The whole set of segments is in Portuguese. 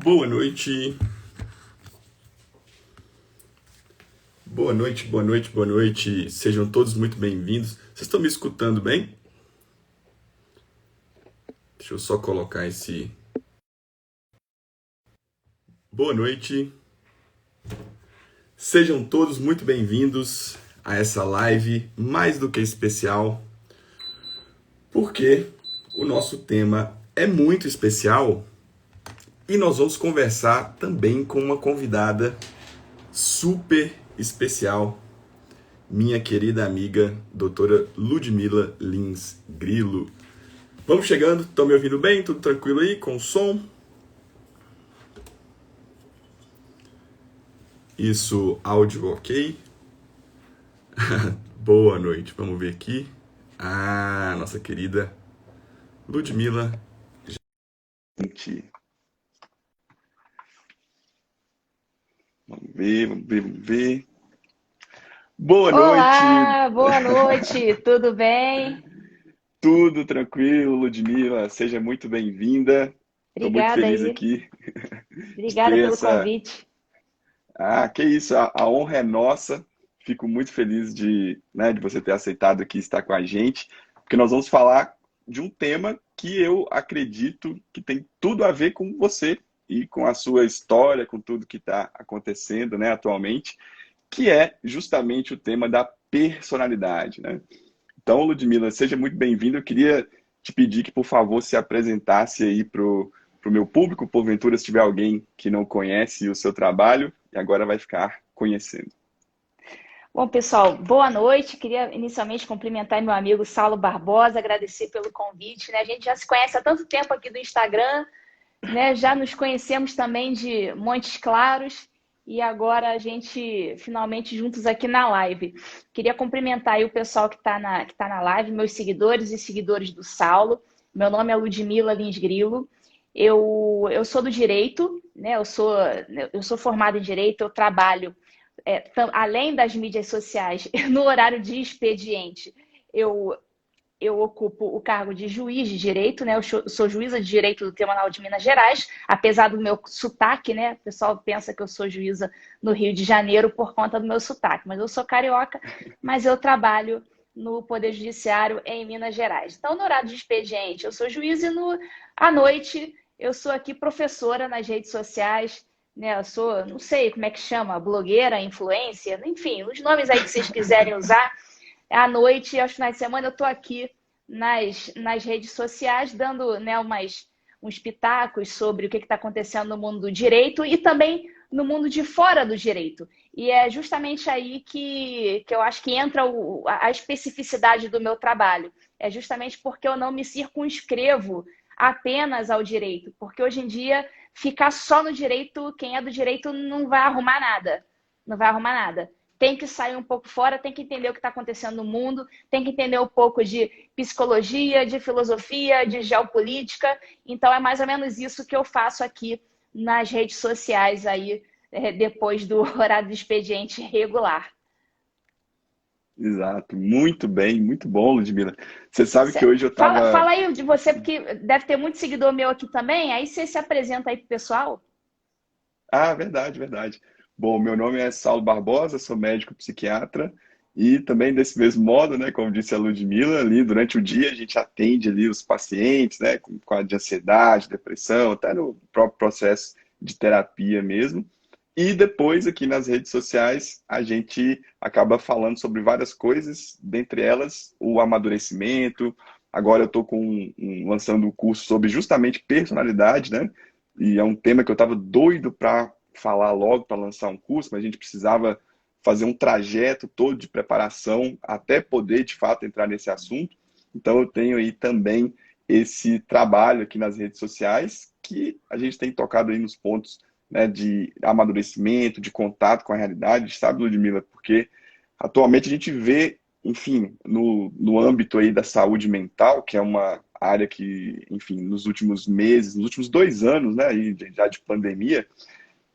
Boa noite, boa noite, boa noite, boa noite. Sejam todos muito bem-vindos. Vocês estão me escutando bem? Deixa eu só colocar esse. Boa noite. Sejam todos muito bem-vindos a essa live mais do que especial, porque o nosso tema é muito especial e nós vamos conversar também com uma convidada super especial, minha querida amiga, doutora Ludmila Lins Grilo. Vamos chegando, estão me ouvindo bem? Tudo tranquilo aí com o som? Isso, áudio ok? Boa noite, vamos ver aqui. Nossa querida Ludmila. Gente, vamos ver. Boa noite, Olá, boa noite, tudo bem? tudo tranquilo, Ludmila. Seja muito bem-vinda. Estou muito Obrigada feliz aí, aqui de obrigada ter pelo essa. convite. Que isso, a honra é nossa. Fico muito feliz de você ter aceitado aqui estar com a gente, porque nós vamos falar de um tema que eu acredito que tem tudo a ver com você e com a sua história, com tudo que está acontecendo, né, atualmente, que é justamente o tema da personalidade, né? Então, Ludmila, seja muito bem-vinda. Eu queria te pedir que, por favor, se apresentasse aí para o meu público, porventura, se tiver alguém que não conhece o seu trabalho e agora vai ficar conhecendo. Bom, pessoal, boa noite. Queria inicialmente cumprimentar meu amigo Saulo Barbosa, agradecer pelo convite, né? A gente já se conhece há tanto tempo aqui do Instagram, né? Já nos conhecemos também de Montes Claros e agora a gente finalmente juntos aqui na live. Queria cumprimentar aí o pessoal que tá na live, meus seguidores e seguidores do Saulo. Meu nome é Ludmila Lins Grilo. Eu sou do direito, né? Eu sou formada em direito, eu trabalho além das mídias sociais, no horário de expediente. Eu eu ocupo o cargo de juiz de direito, né? Eu sou juíza de direito do Tribunal de Minas Gerais, apesar do meu sotaque, né? O pessoal pensa que eu sou juíza no Rio de Janeiro por conta do meu sotaque, mas eu sou carioca, mas eu trabalho no Poder Judiciário em Minas Gerais. Então, no horário de expediente, eu sou juíza e à noite eu sou aqui professora nas redes sociais, né? Eu sou, não sei como é que chama, blogueira, influencer, enfim, os nomes aí que vocês quiserem usar. À noite e aos finais de semana eu estou aqui nas redes sociais dando, né, uns pitacos sobre o que está acontecendo no mundo do direito e também no mundo de fora do direito. E é justamente aí que eu acho que entra a especificidade do meu trabalho. É justamente porque eu não me circunscrevo apenas ao direito, porque hoje em dia ficar só no direito, quem é do direito não vai arrumar nada. Não vai arrumar nada. Tem que sair um pouco fora, tem que entender o que está acontecendo no mundo, tem que entender um pouco de psicologia, de filosofia, de geopolítica. Então é mais ou menos isso que eu faço aqui nas redes sociais aí, depois do horário do expediente regular. Exato, muito bem, muito bom, Ludmila. Você sabe que hoje eu Fala estava. aí de você, porque deve ter muito seguidor meu aqui também. Aí você se apresenta aí pro pessoal. Verdade, verdade. Bom, meu nome é Saulo Barbosa, sou médico psiquiatra e também desse mesmo modo, né, como disse a Ludmila, ali durante o dia a gente atende ali os pacientes, né, com quadro de ansiedade, depressão, até no próprio processo de terapia mesmo. E depois aqui nas redes sociais a gente acaba falando sobre várias coisas, dentre elas o amadurecimento. Agora eu estou lançando um curso sobre justamente personalidade, né? E é um tema que eu estava doido para falar logo, para lançar um curso, mas a gente precisava fazer um trajeto todo de preparação até poder, de fato, entrar nesse assunto. Então, eu tenho aí também esse trabalho aqui nas redes sociais, que a gente tem tocado aí nos pontos, né, de amadurecimento, de contato com a realidade, sabe, Ludmila? Porque atualmente a gente vê, enfim, no âmbito aí da saúde mental, que é uma área que, enfim, nos últimos meses, nos últimos 2 anos, né, aí, já de pandemia,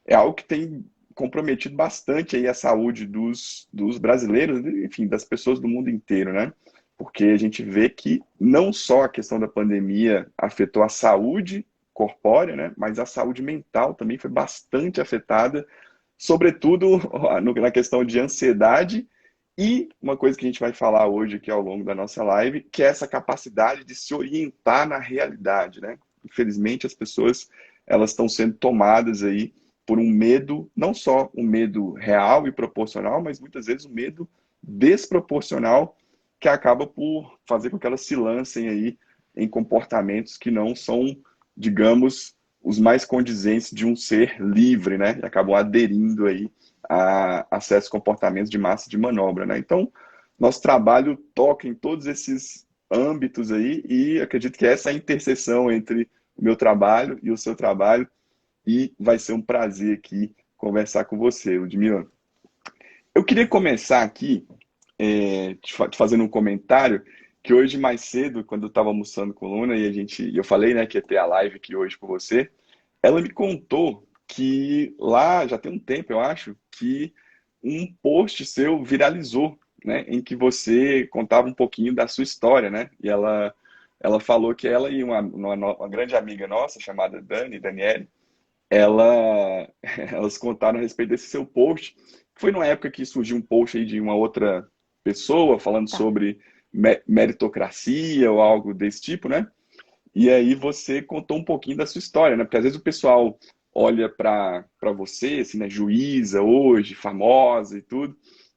é algo que tem comprometido bastante aí a saúde dos brasileiros, enfim, das pessoas do mundo inteiro, né? Porque a gente vê que não só a questão da pandemia afetou a saúde corpórea, né? Mas a saúde mental também foi bastante afetada, sobretudo na questão de ansiedade e uma coisa que a gente vai falar hoje aqui ao longo da nossa live, que é essa capacidade de se orientar na realidade, né? Infelizmente, as pessoas elas estão sendo tomadas aí por um medo, não só um medo real e proporcional, mas muitas vezes um medo desproporcional que acaba por fazer com que elas se lancem aí em comportamentos que não são, digamos, os mais condizentes de um ser livre, né? E acabam aderindo aí a certos comportamentos de massa de manobra, né? Então, nosso trabalho toca em todos esses âmbitos aí e acredito que essa é a interseção entre o meu trabalho e o seu trabalho e vai ser um prazer aqui conversar com você, Ludmila. Eu queria começar aqui te fazendo um comentário que hoje mais cedo, quando eu estava almoçando com a Luna e eu falei, né, que ia ter a live aqui hoje com você, ela me contou que lá já tem um tempo, eu acho, que um post seu viralizou, né, em que você contava um pouquinho da sua história, né? E ela falou que ela e uma grande amiga nossa chamada Daniele, elas contaram a respeito desse seu post. Foi numa época que surgiu um post aí de uma outra pessoa falando Tá. sobre meritocracia ou algo desse tipo, né? E aí você contou um pouquinho da sua história, né? Porque às vezes o pessoal olha para você, assim, né, juíza hoje, famosa e tudo,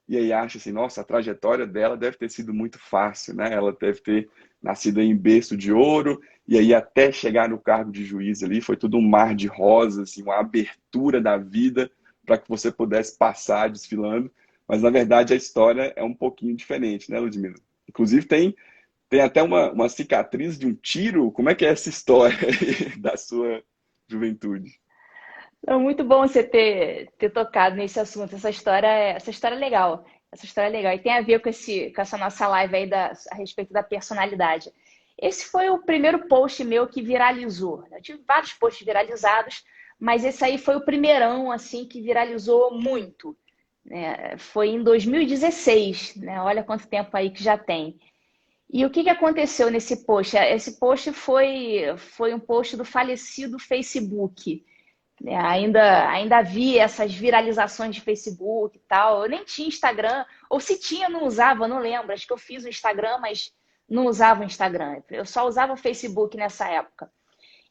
e aí acha assim, nossa, a trajetória dela deve ter sido muito fácil, né? Ela deve ter nascido em berço de ouro, e aí até chegar no cargo de juiz ali, foi tudo um mar de rosas, assim, uma abertura da vida para que você pudesse passar desfilando. Mas na verdade a história é um pouquinho diferente, né, Ludmila? Inclusive tem até uma cicatriz de um tiro. Como é que é essa história aí da sua juventude? É muito bom você ter tocado nesse assunto. Essa história é legal. Essa história é legal. E tem a ver com essa nossa live aí a respeito da personalidade. Esse foi o primeiro post meu que viralizou. Eu tive vários posts viralizados, mas esse aí foi o primeirão, assim, que viralizou muito, né? Foi em 2016, né? Olha quanto tempo aí que já tem. E o que aconteceu nesse post? Esse post foi um post do falecido Facebook, né? Ainda havia essas viralizações de Facebook e tal. Eu nem tinha Instagram, ou se tinha, não usava, não lembro. Acho que eu fiz o Instagram, mas não usava o Instagram. Eu só usava o Facebook nessa época.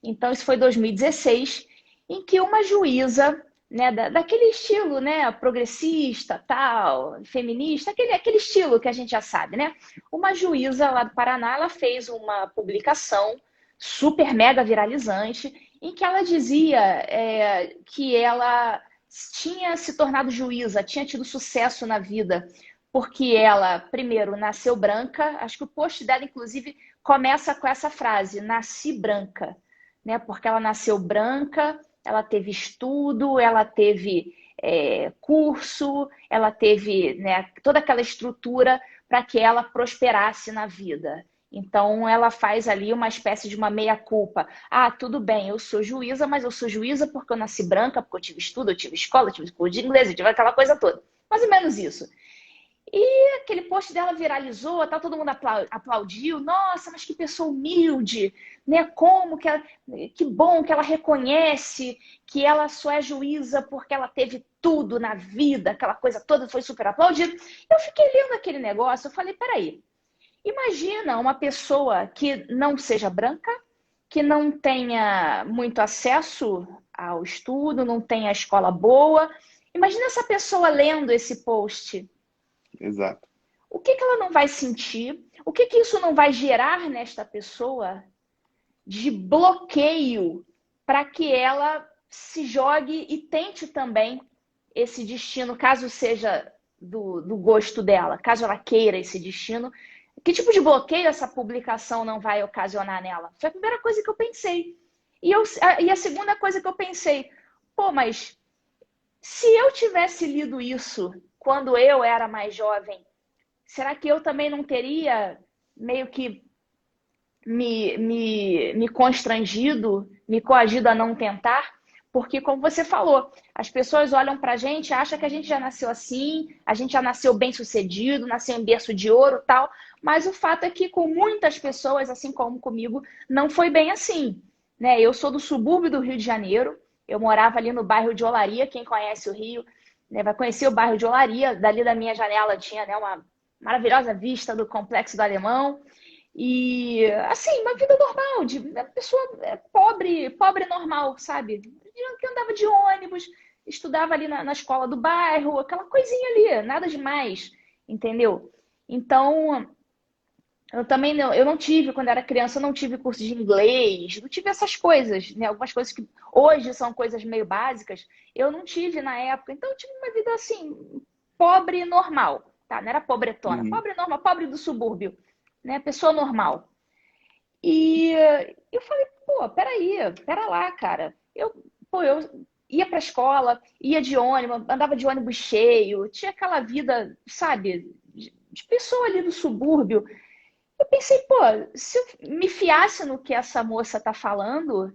Então, isso foi 2016, em que uma juíza, né, daquele estilo, né, progressista, tal, feminista, aquele estilo que a gente já sabe, né? Uma juíza lá do Paraná, ela fez uma publicação super mega viralizante, em que ela dizia que ela tinha se tornado juíza, tinha tido sucesso na vida, porque ela, primeiro, nasceu branca. Acho que o post dela, inclusive, começa com essa frase: nasci branca, né? Porque ela nasceu branca, ela teve estudo, ela teve curso, ela teve, né, toda aquela estrutura para que ela prosperasse na vida. Então, ela faz ali uma espécie de uma meia-culpa. Ah, tudo bem, eu sou juíza, mas eu sou juíza porque eu nasci branca, porque eu tive estudo, eu tive escola, eu tive curso de inglês, eu tive aquela coisa toda. Mais ou menos isso. E aquele post dela viralizou, tá, todo mundo aplaudiu. Nossa, mas que pessoa humilde, né? Que bom que ela reconhece que ela só é juíza porque ela teve tudo na vida, aquela coisa toda foi super aplaudida. Eu fiquei lendo aquele negócio, eu falei, peraí, imagina uma pessoa que não seja branca, que não tenha muito acesso ao estudo, não tenha escola boa. Imagina essa pessoa lendo esse post. Exato. O que ela não vai sentir? O que isso não vai gerar nesta pessoa de bloqueio para que ela se jogue e tente também esse destino, caso seja do gosto dela, caso ela queira esse destino? Que tipo de bloqueio essa publicação não vai ocasionar nela? Foi a primeira coisa que eu pensei. E a segunda coisa que eu pensei, pô, mas se eu tivesse lido isso quando eu era mais jovem, será que eu também não teria meio que me constrangido, me coagido a não tentar? Porque, como você falou, as pessoas olham para a gente, acham que a gente já nasceu assim, a gente já nasceu bem sucedido, nasceu em berço de ouro, tal. Mas o fato é que com muitas pessoas, assim como comigo, não foi bem assim, né? Eu sou do subúrbio do Rio de Janeiro, eu morava ali no bairro de Olaria, quem conhece o Rio, né, vai conhecer o bairro de Olaria, dali da minha janela tinha, né, uma maravilhosa vista do Complexo do Alemão, e assim, uma vida normal, de uma pessoa pobre, pobre normal, sabe? Que andava de ônibus, estudava ali na escola do bairro, aquela coisinha ali, nada demais, entendeu? Então, eu também não, eu não tive, quando era criança, eu não tive curso de inglês, não tive essas coisas, né? Algumas coisas que hoje são coisas meio básicas, eu não tive na época. Então, eu tive uma vida assim, pobre normal, tá? Não era pobretona, Uhum. pobre normal, pobre do subúrbio, né? Pessoa normal. E eu falei, pô, peraí, pera lá, cara. Eu ia pra escola, ia de ônibus, andava de ônibus cheio, tinha aquela vida, sabe, de pessoa ali do subúrbio. Eu pensei, pô, se eu me fiasse no que essa moça tá falando,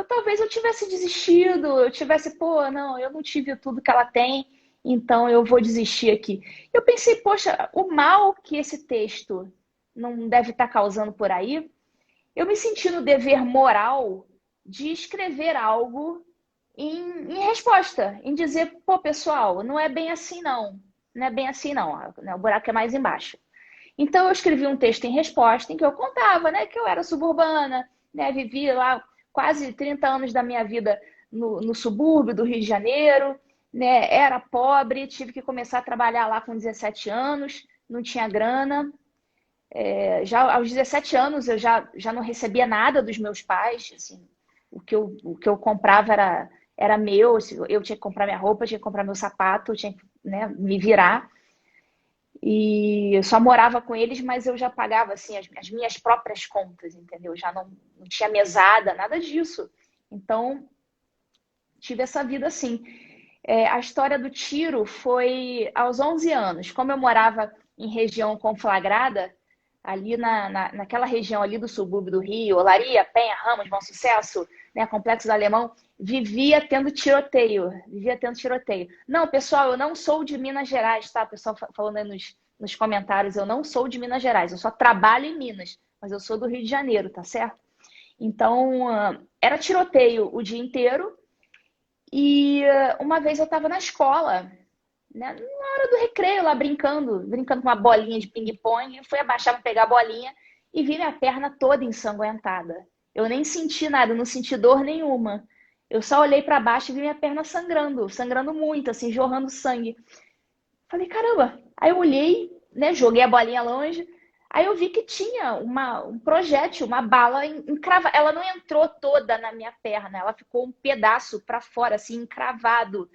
talvez eu tivesse desistido, eu tivesse, pô, não, eu não tive tudo que ela tem, então eu vou desistir aqui. Eu pensei, poxa, o mal que esse texto não deve estar causando por aí, eu me senti no dever moral de escrever algo em resposta, em dizer, pô, pessoal, não é bem assim não, não é bem assim não, né, o buraco é mais embaixo. Então eu escrevi um texto em resposta em que eu contava, né, que eu era suburbana, né, vivi lá quase 30 anos da minha vida no subúrbio do Rio de Janeiro, né, era pobre, tive que começar a trabalhar lá com 17 anos, não tinha grana. Já aos 17 anos eu já não recebia nada dos meus pais, assim, o que eu comprava era meu, assim, eu tinha que comprar minha roupa, tinha que comprar meu sapato, tinha que, né, me virar. E eu só morava com eles, mas eu já pagava assim as minhas próprias contas, entendeu? Já não tinha mesada, nada disso. Então, tive essa vida assim. A história do tiro foi aos 11 anos. Como eu morava em região conflagrada, ali naquela região ali do subúrbio do Rio, Olaria, Penha, Ramos, Bom Sucesso, né, Complexo do Alemão, vivia tendo tiroteio, vivia tendo tiroteio. Não, pessoal, eu não sou de Minas Gerais, tá? O pessoal falando aí nos comentários, eu não sou de Minas Gerais, eu só trabalho em Minas, mas eu sou do Rio de Janeiro, tá certo? Então, era tiroteio o dia inteiro, e uma vez eu estava na escola, né, na hora do recreio, lá brincando com uma bolinha de ping-pong, fui abaixar para pegar a bolinha e vi minha perna toda ensanguentada. Eu nem senti nada, não senti dor nenhuma. Eu só olhei para baixo e vi minha perna sangrando, sangrando muito, assim, jorrando sangue. Falei, caramba. Aí eu olhei, né, joguei a bolinha longe. Aí eu vi que tinha um projétil, uma bala encravada. Ela não entrou toda na minha perna, ela ficou um pedaço para fora, assim, encravado.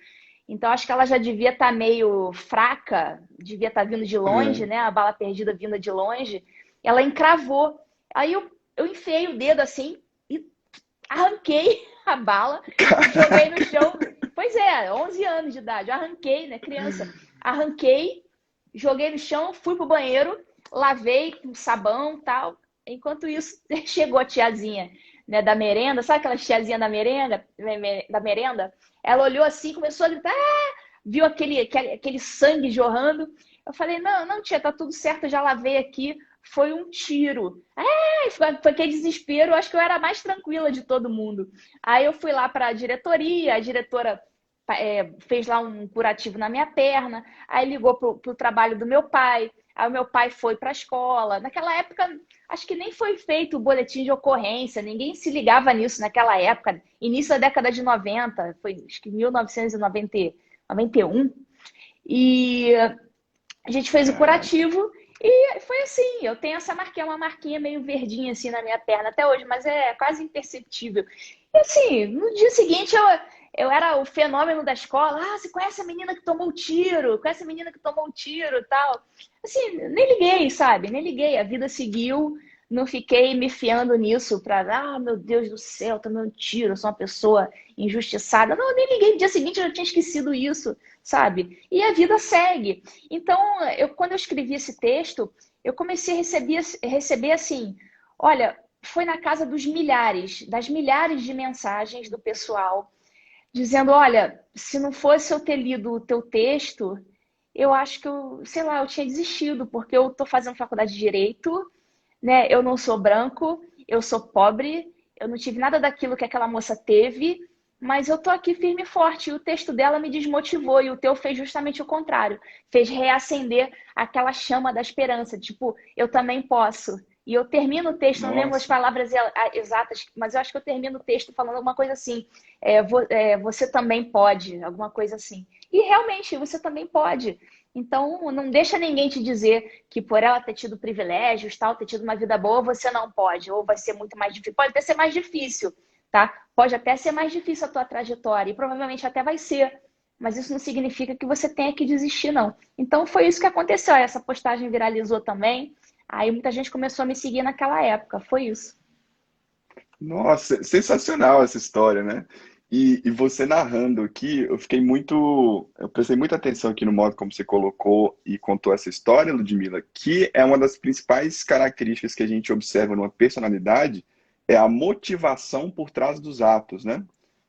Então, acho que ela já devia estar meio fraca, devia estar vindo de longe, Uhum. né? A bala perdida vinda de longe. Ela encravou. Aí eu enfiei o dedo assim e arranquei a bala, joguei no chão. Pois é, 11 anos de idade. Eu arranquei, né? Criança. Arranquei, joguei no chão, fui pro banheiro, lavei com sabão e tal. Enquanto isso, chegou a tiazinha, né, da merenda, sabe aquela tiazinha da merenda? Ela olhou assim, começou a gritar, viu aquele sangue jorrando. Eu falei, não, não, tia, tá tudo certo, eu já lavei aqui. Foi um tiro. Foi aquele desespero, acho que eu era a mais tranquila de todo mundo. Aí eu fui lá para a diretoria, a diretora fez lá um curativo na minha perna, aí ligou pro trabalho do meu pai, aí o meu pai foi para a escola. Naquela época, acho que nem foi feito o boletim de ocorrência, ninguém se ligava nisso naquela época, início da década de 90, foi acho que 1991, e a gente fez o Caraca. curativo e foi assim. Eu tenho essa marquinha, uma marquinha meio verdinha assim na minha perna até hoje, mas é quase imperceptível. E assim, no dia seguinte eu era o fenômeno da escola. Ah, você conhece a menina que tomou o tiro? Conhece a menina que tomou o tiro e tal? Assim, nem liguei, sabe? Nem liguei. A vida seguiu. Não fiquei me fiando nisso pra, meu Deus do céu, tomei um tiro, eu sou uma pessoa injustiçada. Não, eu nem liguei. No dia seguinte eu já tinha esquecido isso, sabe? E a vida segue. Então, quando eu escrevi esse texto, eu comecei a receber assim, olha, foi na casa das milhares de mensagens do pessoal dizendo, olha, se não fosse eu ter lido o teu texto, eu acho que sei lá, eu tinha desistido, porque eu estou fazendo faculdade de Direito, né? Eu não sou branco, eu sou pobre eu não tive nada daquilo que aquela moça teve, mas eu tô aqui firme e forte. E o texto dela me desmotivou, e o teu fez justamente o contrário. Fez reacender aquela chama da esperança, tipo, eu também posso. E eu termino o texto, não lembro as Nossa, palavras exatas, mas eu acho que eu termino o texto falando alguma coisa assim, você também pode, alguma coisa assim. E realmente, você também pode. Então, não deixa ninguém te dizer que por ela ter tido privilégios, tal, ter tido uma vida boa, você não pode, ou vai ser muito mais difícil. Pode até ser mais difícil, tá? Pode até ser mais difícil a tua trajetória, e provavelmente até vai ser, mas isso não significa que você tenha que desistir, não. Então, foi isso que aconteceu. Essa postagem viralizou também, aí muita gente começou a me seguir naquela época, foi isso. nossa, sensacional essa história, né? E você narrando aqui, eu prestei muita atenção aqui no modo como você colocou e contou essa história, Ludmila, que é uma das principais características que a gente observa numa personalidade, é a motivação por trás dos atos, né?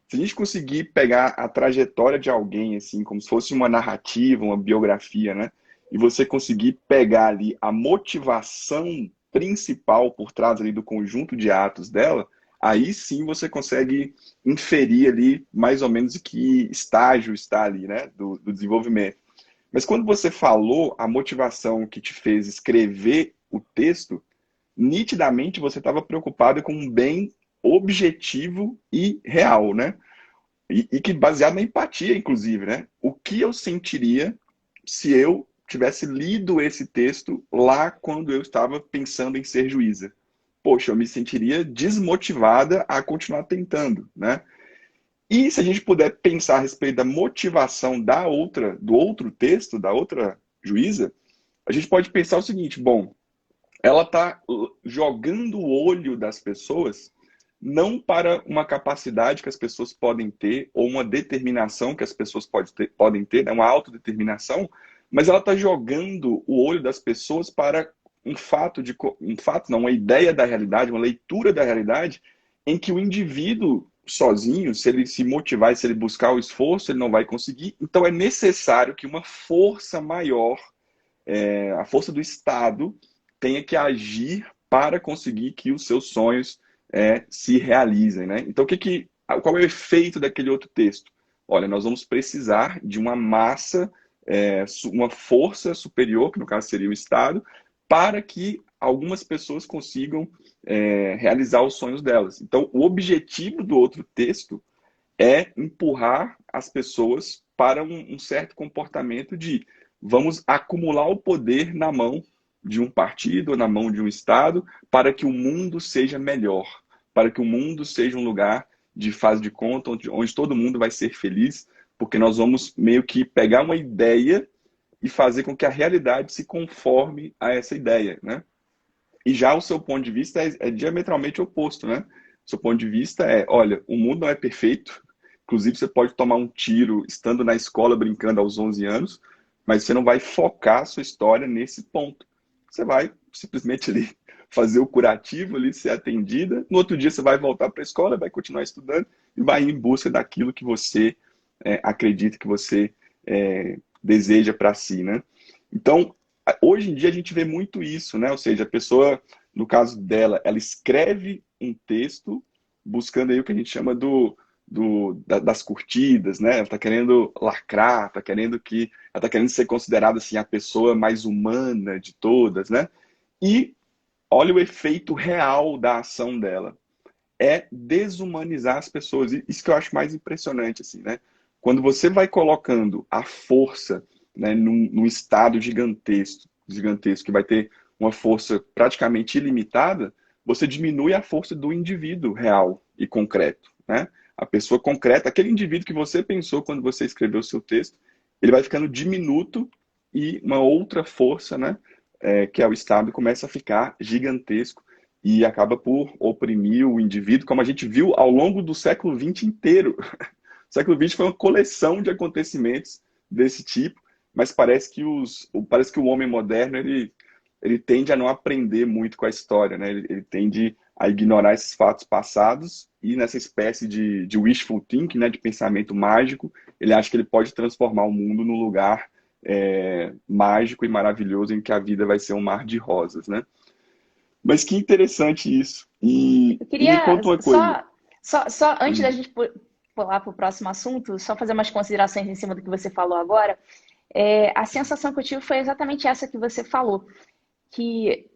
Se a gente conseguir pegar a trajetória de alguém, assim, como se fosse uma narrativa, uma biografia, né? E você conseguir pegar ali a motivação principal por trás ali do conjunto de atos dela, aí sim você consegue inferir ali mais ou menos em que estágio está ali, né? Do desenvolvimento. Mas quando você falou a motivação que te fez escrever o texto, nitidamente você estava preocupado com um bem objetivo e real, né? E que baseado na empatia, inclusive, né? O que eu sentiria se eu tivesse lido esse texto lá quando eu estava pensando em ser juíza? Poxa, eu me sentiria desmotivada a continuar tentando, né? E se a gente puder pensar a respeito da motivação do outro texto, da outra juíza, a gente pode pensar o seguinte: bom, ela está jogando o olho das pessoas não para uma capacidade que as pessoas podem ter ou uma determinação que as pessoas podem ter, né, uma autodeterminação, mas ela está jogando o olho das pessoas para um fato não, uma ideia da realidade, uma leitura da realidade em que o indivíduo sozinho, se ele se motivar e se ele buscar o esforço, ele não vai conseguir. Então é necessário que uma força maior, a força do Estado, tenha que agir para conseguir que os seus sonhos se realizem, né? Então, qual é o efeito daquele outro texto? Olha, nós vamos precisar de uma massa, uma força superior, que no caso seria o Estado, para que algumas pessoas consigam realizar os sonhos delas. Então, o objetivo do outro texto é empurrar as pessoas para um certo comportamento de vamos acumular o poder na mão de um partido ou na mão de um Estado para que o mundo seja melhor, para que o mundo seja um lugar de faz de conta onde todo mundo vai ser feliz, porque nós vamos meio que pegar uma ideia e fazer com que a realidade se conforme a essa ideia, né? E já o seu ponto de vista é diametralmente oposto, né? O seu ponto de vista é, olha, o mundo não é perfeito, inclusive você pode tomar um tiro estando na escola brincando aos 11 anos, mas você não vai focar a sua história nesse ponto. Você vai simplesmente ali fazer o curativo ali, ser atendida, no outro dia você vai voltar para a escola, vai continuar estudando e vai ir em busca daquilo que você acredita, que você deseja para si, né? Então, hoje em dia a gente vê muito isso, né? Ou seja, a pessoa, no caso dela, ela escreve um texto buscando aí o que a gente chama das curtidas, né? Ela está querendo lacrar, ela tá querendo ser considerada assim a pessoa mais humana de todas, né? E olha o efeito real da ação dela. É desumanizar as pessoas. E isso que eu acho mais impressionante, assim, né? Quando você vai colocando a força, né, num estado gigantesco, gigantesco, que vai ter uma força praticamente ilimitada, você diminui a força do indivíduo real e concreto, né? A pessoa concreta, aquele indivíduo que você pensou quando você escreveu o seu texto, ele vai ficando diminuto e uma outra força, né, que é o Estado, começa a ficar gigantesco e acaba por oprimir o indivíduo, como a gente viu ao longo do século XX inteiro. O século XX foi uma coleção de acontecimentos desse tipo, mas parece que o homem moderno ele tende a não aprender muito com a história, né? Ele tende a ignorar esses fatos passados e nessa espécie de wishful thinking, né, de pensamento mágico, ele acha que ele pode transformar o mundo num lugar mágico e maravilhoso em que a vida vai ser um mar de rosas, né? Mas que interessante isso. E me Eu queria conta uma coisa. só antes da Hum, gente pular para o próximo assunto, só fazer umas considerações em cima do que você falou agora. A sensação que eu tive foi exatamente essa que você falou, que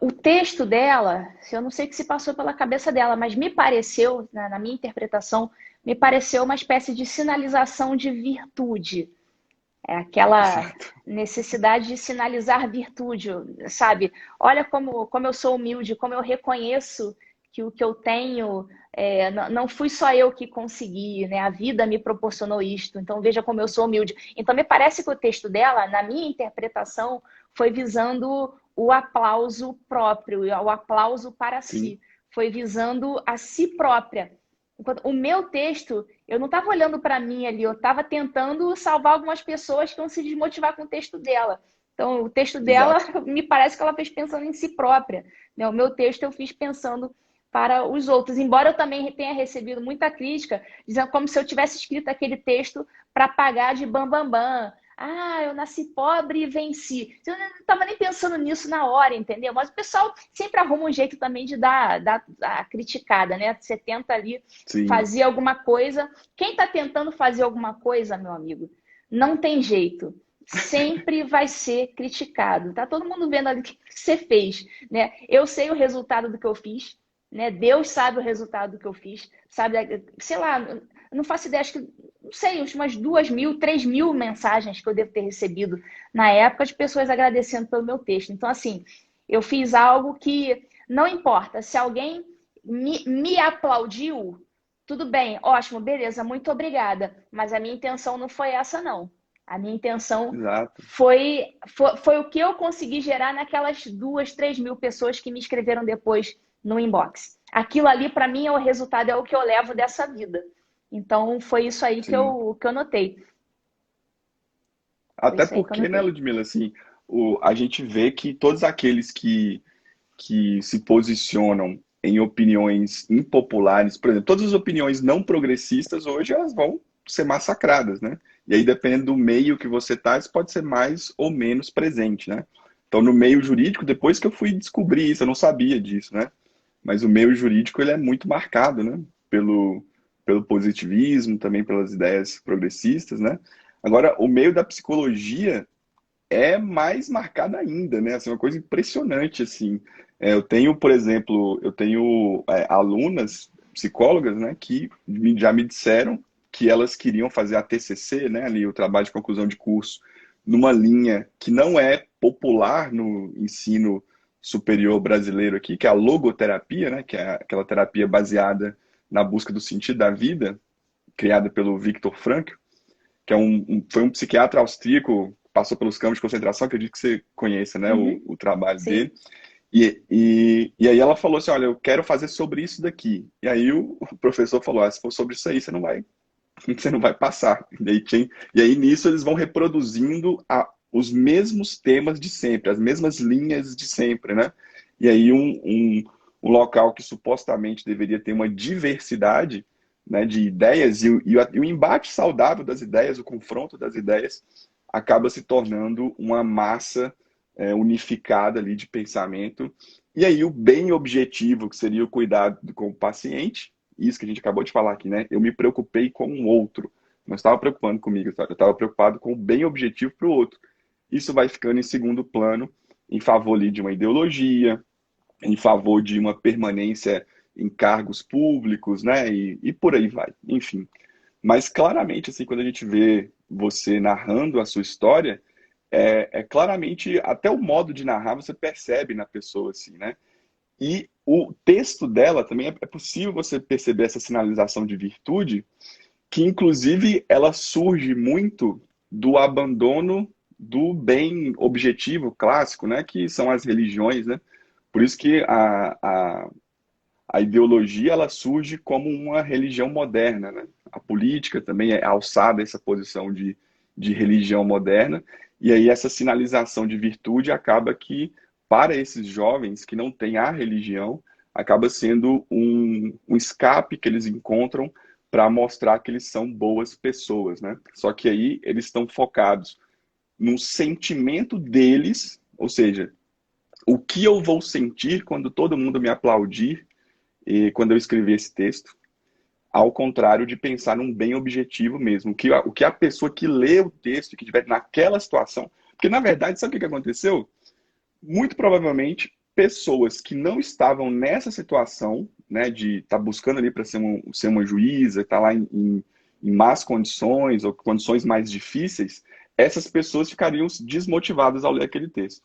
o texto dela, eu não sei o que se passou pela cabeça dela, mas me pareceu, na minha interpretação, me pareceu uma espécie de sinalização de virtude. É aquela exato. necessidade de sinalizar virtude, sabe? Olha como eu sou humilde, como eu reconheço que o que eu tenho, não fui só eu que consegui, né? A vida me proporcionou isto, então veja como eu sou humilde. Então me parece que o texto dela, na minha interpretação, foi visando o aplauso próprio, o aplauso para Sim, si, foi visando a si própria. Enquanto o meu texto, eu não estava olhando para mim ali, eu estava tentando salvar algumas pessoas que vão se desmotivar com o texto dela. Então, o texto dela, exato. me parece que ela fez pensando em si própria, né? O meu texto eu fiz pensando para os outros, embora eu também tenha recebido muita crítica, dizendo como se eu tivesse escrito aquele texto para pagar de bambambam. Bam, bam. Ah, eu nasci pobre e venci. Eu não estava nem pensando nisso na hora, entendeu? Mas o pessoal sempre arruma um jeito também de dar a criticada, né? Você tenta ali Sim, fazer alguma coisa. Quem está tentando fazer alguma coisa, meu amigo, não tem jeito. Sempre vai ser criticado. Tá todo mundo vendo ali o que você fez, né? Eu sei o resultado do que eu fiz, né? Deus sabe o resultado do que eu fiz, sabe? Sei lá, eu não faço ideia, acho que, não sei, umas 2.000, 3.000 mensagens que eu devo ter recebido na época de pessoas agradecendo pelo meu texto. Então, assim, eu fiz algo que não importa se alguém me aplaudiu, tudo bem, ótimo, beleza, muito obrigada. Mas a minha intenção não foi essa, não. A minha intenção exato. foi o que eu consegui gerar naquelas 2, 3.000 pessoas que me escreveram depois no inbox. Aquilo ali, para mim, é o resultado, é o que eu levo dessa vida. Então, foi isso aí Sim. que eu notei. Foi Até isso aí que eu porque, né, notei. Ludmila, assim, a gente vê que todos aqueles que se posicionam em opiniões impopulares, por exemplo, todas as opiniões não progressistas hoje elas vão ser massacradas, né? E aí, dependendo do meio que você tá, isso pode ser mais ou menos presente, né? Então, no meio jurídico, depois que eu fui descobrir isso, eu não sabia disso, né? Mas o meio jurídico, ele é muito marcado, né? Pelo positivismo, também pelas ideias progressistas, né? Agora, o meio da psicologia é mais marcada ainda, né? Assim, uma coisa impressionante, assim. Eu tenho, por exemplo, alunas psicólogas, né, que já me disseram que elas queriam fazer a TCC, né, ali o trabalho de conclusão de curso, numa linha que não é popular no ensino superior brasileiro aqui, que é a logoterapia, né, que é aquela terapia baseada na busca do sentido da vida, criada pelo Viktor Frankl, que foi um psiquiatra austríaco, passou pelos campos de concentração, acredito que você conheça, né, Uhum, o trabalho sim. dele. E aí ela falou assim, olha, eu quero fazer sobre isso daqui. E aí o professor falou, se for sobre isso aí, você não vai passar. E aí nisso eles vão reproduzindo os mesmos temas de sempre, as mesmas linhas de sempre, né? E aí um local que supostamente deveria ter uma diversidade, né, de ideias e o embate saudável das ideias, o confronto das ideias, acaba se tornando uma massa unificada ali de pensamento. E aí o bem objetivo, que seria o cuidado com o paciente, isso que a gente acabou de falar aqui, né? Eu me preocupei com o outro. Não estava preocupando comigo, eu estava preocupado com o bem objetivo para o outro. Isso vai ficando em segundo plano, em favor ali de uma ideologia, em favor de uma permanência em cargos públicos, né? E por aí vai, enfim. Mas claramente, assim, quando a gente vê você narrando a sua história, claramente, até o modo de narrar você percebe na pessoa, assim, né? E o texto dela também é possível você perceber essa sinalização de virtude, que inclusive ela surge muito do abandono do bem objetivo clássico, né? Que são as religiões, né? Por isso que a ideologia ela surge como uma religião moderna, né? A política também é alçada a essa posição de religião moderna, e aí essa sinalização de virtude acaba que, para esses jovens que não têm a religião, acaba sendo um escape que eles encontram para mostrar que eles são boas pessoas, né? Só que aí eles estão focados no sentimento deles, ou seja, o que eu vou sentir quando todo mundo me aplaudir e quando eu escrever esse texto, ao contrário de pensar num bem objetivo mesmo. O que a pessoa que lê o texto, que estiver naquela situação... Porque, na verdade, sabe o que aconteceu? Muito provavelmente, pessoas que não estavam nessa situação, né, de estar buscando ali para ser uma juíza, estar lá em más condições ou condições mais difíceis, essas pessoas ficariam desmotivadas ao ler aquele texto.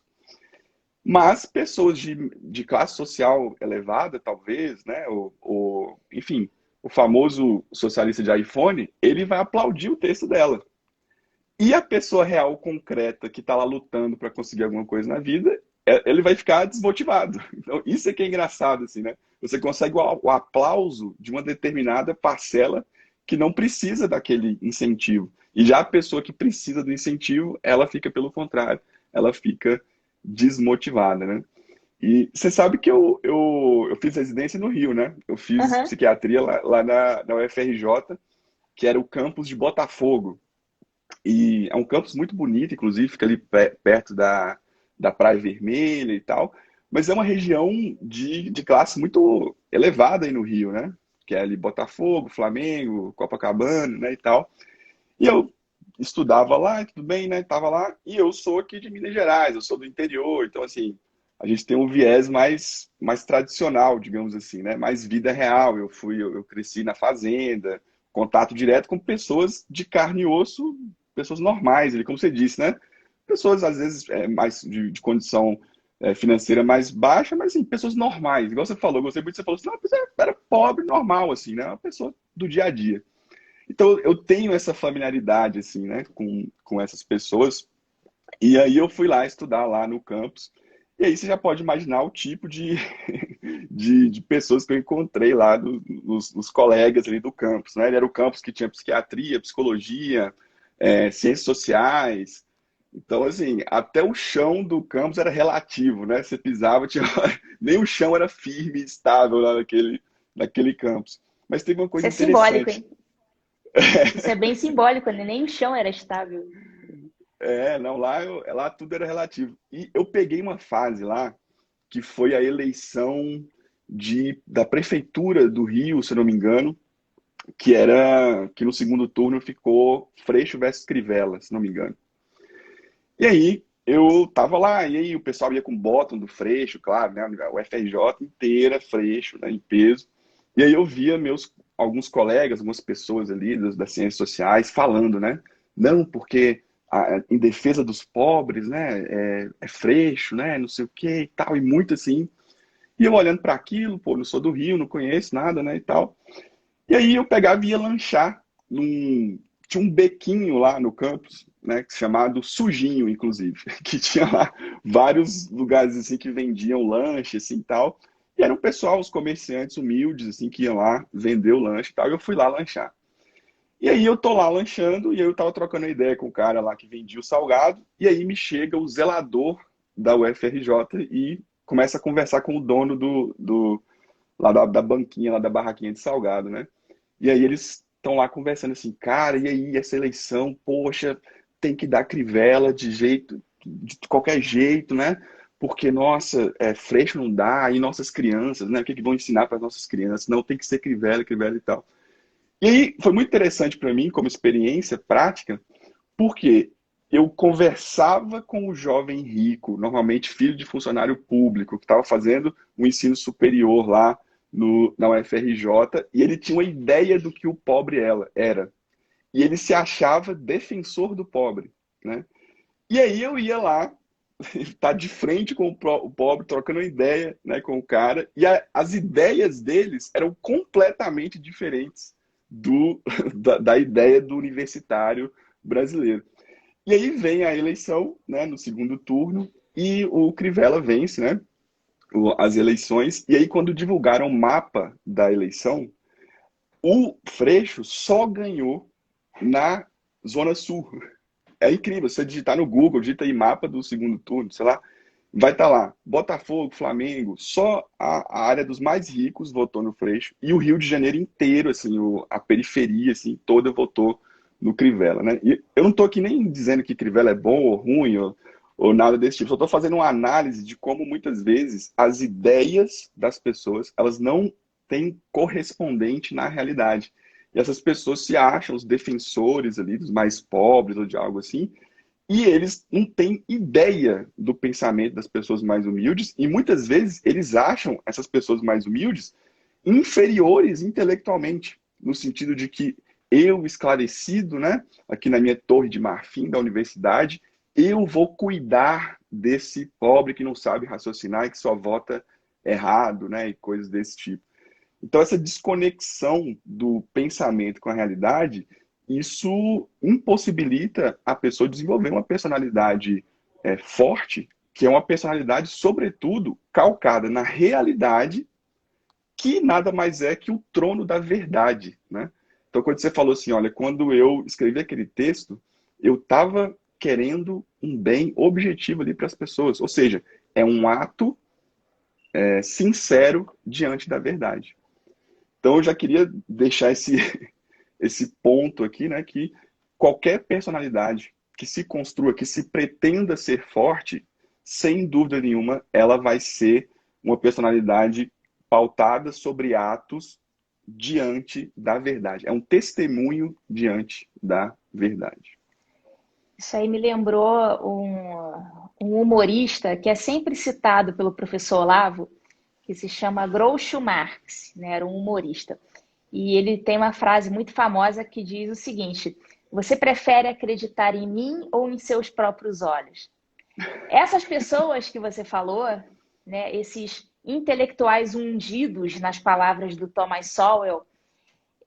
Mas pessoas de classe social elevada, talvez, né, enfim, o famoso socialista de iPhone, ele vai aplaudir o texto dela. E a pessoa real, concreta, que está lá lutando para conseguir alguma coisa na vida, ele vai ficar desmotivado. Então, isso é que é engraçado, assim, né? Você consegue o aplauso de uma determinada parcela que não precisa daquele incentivo. E já a pessoa que precisa do incentivo, ela fica pelo contrário, ela fica desmotivada, né? E você sabe que eu fiz residência no Rio, né? Eu fiz Aham. psiquiatria lá na UFRJ, que era o campus de Botafogo. E é um campus muito bonito, inclusive, fica ali perto da Praia Vermelha e tal. Mas é uma região de classe muito elevada aí no Rio, né? Que é ali Botafogo, Flamengo, Copacabana, né, e tal. E eu estudava lá, tudo bem, né? Tava lá. E eu sou aqui de Minas Gerais, eu sou do interior. Então, assim, a gente tem um viés mais tradicional, digamos assim, né? Mais vida real. Eu cresci na fazenda, contato direto com pessoas de carne e osso, pessoas normais, como você disse, né? Pessoas, às vezes, mais de condição financeira mais baixa, mas, assim, pessoas normais. Igual você falou, eu gostei muito que você falou assim, não, a pessoa era pobre, normal, assim, né? Uma pessoa do dia a dia. Então, eu tenho essa familiaridade, assim, né, com essas pessoas. E aí eu fui lá estudar lá no campus. E aí você já pode imaginar o tipo de pessoas que eu encontrei lá, nos colegas ali do campus, né? Ele era o campus que tinha psiquiatria, psicologia, ciências sociais. Então, assim, até o chão do campus era relativo, né? Você pisava, nem o chão era firme e estável lá naquele campus. Mas teve uma Isso coisa é simbólico, interessante. hein? Isso é bem simbólico, né? Nem o chão era estável. Não, lá tudo era relativo. E eu peguei uma fase lá que foi a eleição da prefeitura do Rio, se eu não me engano, que no segundo turno ficou Freixo versus Crivella, se não me engano. E aí eu tava lá, e aí o pessoal ia com o bottom do Freixo, claro, né? O FRJ inteira, Freixo, né, em peso. E aí eu via alguns colegas, algumas pessoas ali das ciências sociais falando, né? Não, porque em defesa dos pobres, né? É Freixo, né? Não sei o que e tal, e muito assim. E eu olhando para aquilo, pô, não sou do Rio, não conheço nada, né? E tal. E aí eu pegava e ia lanchar tinha um bequinho lá no campus, né, chamado Sujinho, inclusive, que tinha lá vários lugares assim que vendiam lanche assim e tal. E era um pessoal, os comerciantes humildes assim que iam lá vender o lanche e tal. E eu fui lá lanchar. E aí eu tô lá lanchando e eu tava trocando ideia com o cara lá que vendia o salgado, e aí me chega o zelador da UFRJ e começa a conversar com o dono lá da banquinha, lá da barraquinha de salgado, né? E aí eles estão lá conversando assim, cara, e aí essa eleição, poxa, tem que dar Crivella de qualquer jeito, né? Porque, nossa, Freixo não dá, e nossas crianças, né? O que vão ensinar para as nossas crianças? Não, tem que ser Crivella, Crivella e tal. E aí foi muito interessante para mim, como experiência prática, porque eu conversava com o jovem rico, normalmente filho de funcionário público, que estava fazendo um ensino superior lá na UFRJ, e ele tinha uma ideia do que o pobre era. E ele se achava defensor do pobre, né? E aí eu ia lá, estar de frente com o pobre, trocando uma ideia, né, com o cara, e as ideias deles eram completamente diferentes da ideia do universitário brasileiro. E aí vem a eleição, né, no segundo turno, e o Crivella vence, né, as eleições. E aí, quando divulgaram o mapa da eleição, o Freixo só ganhou na Zona Sul. É incrível, você digitar no Google, digita aí mapa do segundo turno, sei lá, vai estar lá, Botafogo, Flamengo, só a área dos mais ricos votou no Freixo, e o Rio de Janeiro inteiro, assim, a periferia, assim, toda votou no Crivella, né? E eu não estou aqui nem dizendo que Crivella é bom ou ruim, ou nada desse tipo. Só estou fazendo uma análise de como muitas vezes as ideias das pessoas, elas não têm correspondente na realidade. E essas pessoas se acham os defensores ali dos mais pobres ou de algo assim, e eles não têm ideia do pensamento das pessoas mais humildes, e muitas vezes eles acham essas pessoas mais humildes inferiores intelectualmente, no sentido de que eu, esclarecido, né, aqui na minha torre de marfim da universidade, eu vou cuidar desse pobre que não sabe raciocinar e que só vota errado, né, e coisas desse tipo. Então, essa desconexão do pensamento com a realidade, isso impossibilita a pessoa desenvolver uma personalidade forte, que é uma personalidade, sobretudo, calcada na realidade, que nada mais é que o trono da verdade, né? Então, quando você falou assim, olha, quando eu escrevi aquele texto, eu estava querendo um bem objetivo ali para as pessoas. Ou seja, é um ato sincero diante da verdade. Então, eu já queria deixar esse ponto aqui, né, que qualquer personalidade que se construa, que se pretenda ser forte, sem dúvida nenhuma, ela vai ser uma personalidade pautada sobre atos diante da verdade. É um testemunho diante da verdade. Isso aí me lembrou um humorista que é sempre citado pelo professor Olavo, que se chama Groucho Marx, né? Era um humorista. E ele tem uma frase muito famosa que diz o seguinte: você prefere acreditar em mim ou em seus próprios olhos? Essas pessoas que você falou, né, esses intelectuais ungidos, nas palavras do Thomas Sowell,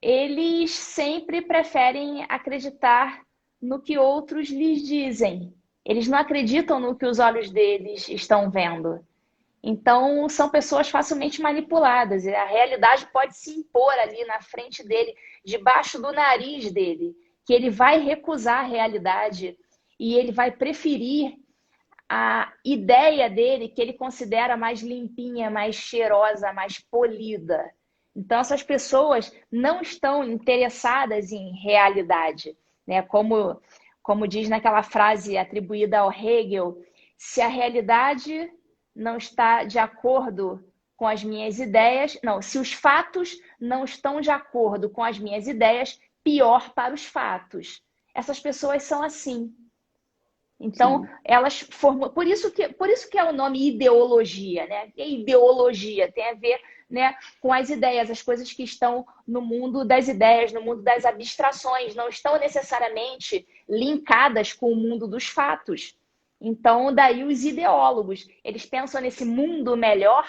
eles sempre preferem acreditar no que outros lhes dizem. Eles não acreditam no que os olhos deles estão vendo. Então, são pessoas facilmente manipuladas. E a realidade pode se impor ali na frente dele, debaixo do nariz dele, que ele vai recusar a realidade e ele vai preferir a ideia dele, que ele considera mais limpinha, mais cheirosa, mais polida. Então, essas pessoas não estão interessadas em realidade, né? Como diz naquela frase atribuída ao Hegel, se a realidade não está de acordo com as minhas ideias, não, se os fatos não estão de acordo com as minhas ideias, pior para os fatos. Essas pessoas são assim. Então, Sim. elas formam. Por isso que é o nome ideologia, né? E ideologia tem a ver, né, com as ideias, as coisas que estão no mundo das ideias, no mundo das abstrações, não estão necessariamente linkadas com o mundo dos fatos. Então, daí os ideólogos, eles pensam nesse mundo melhor,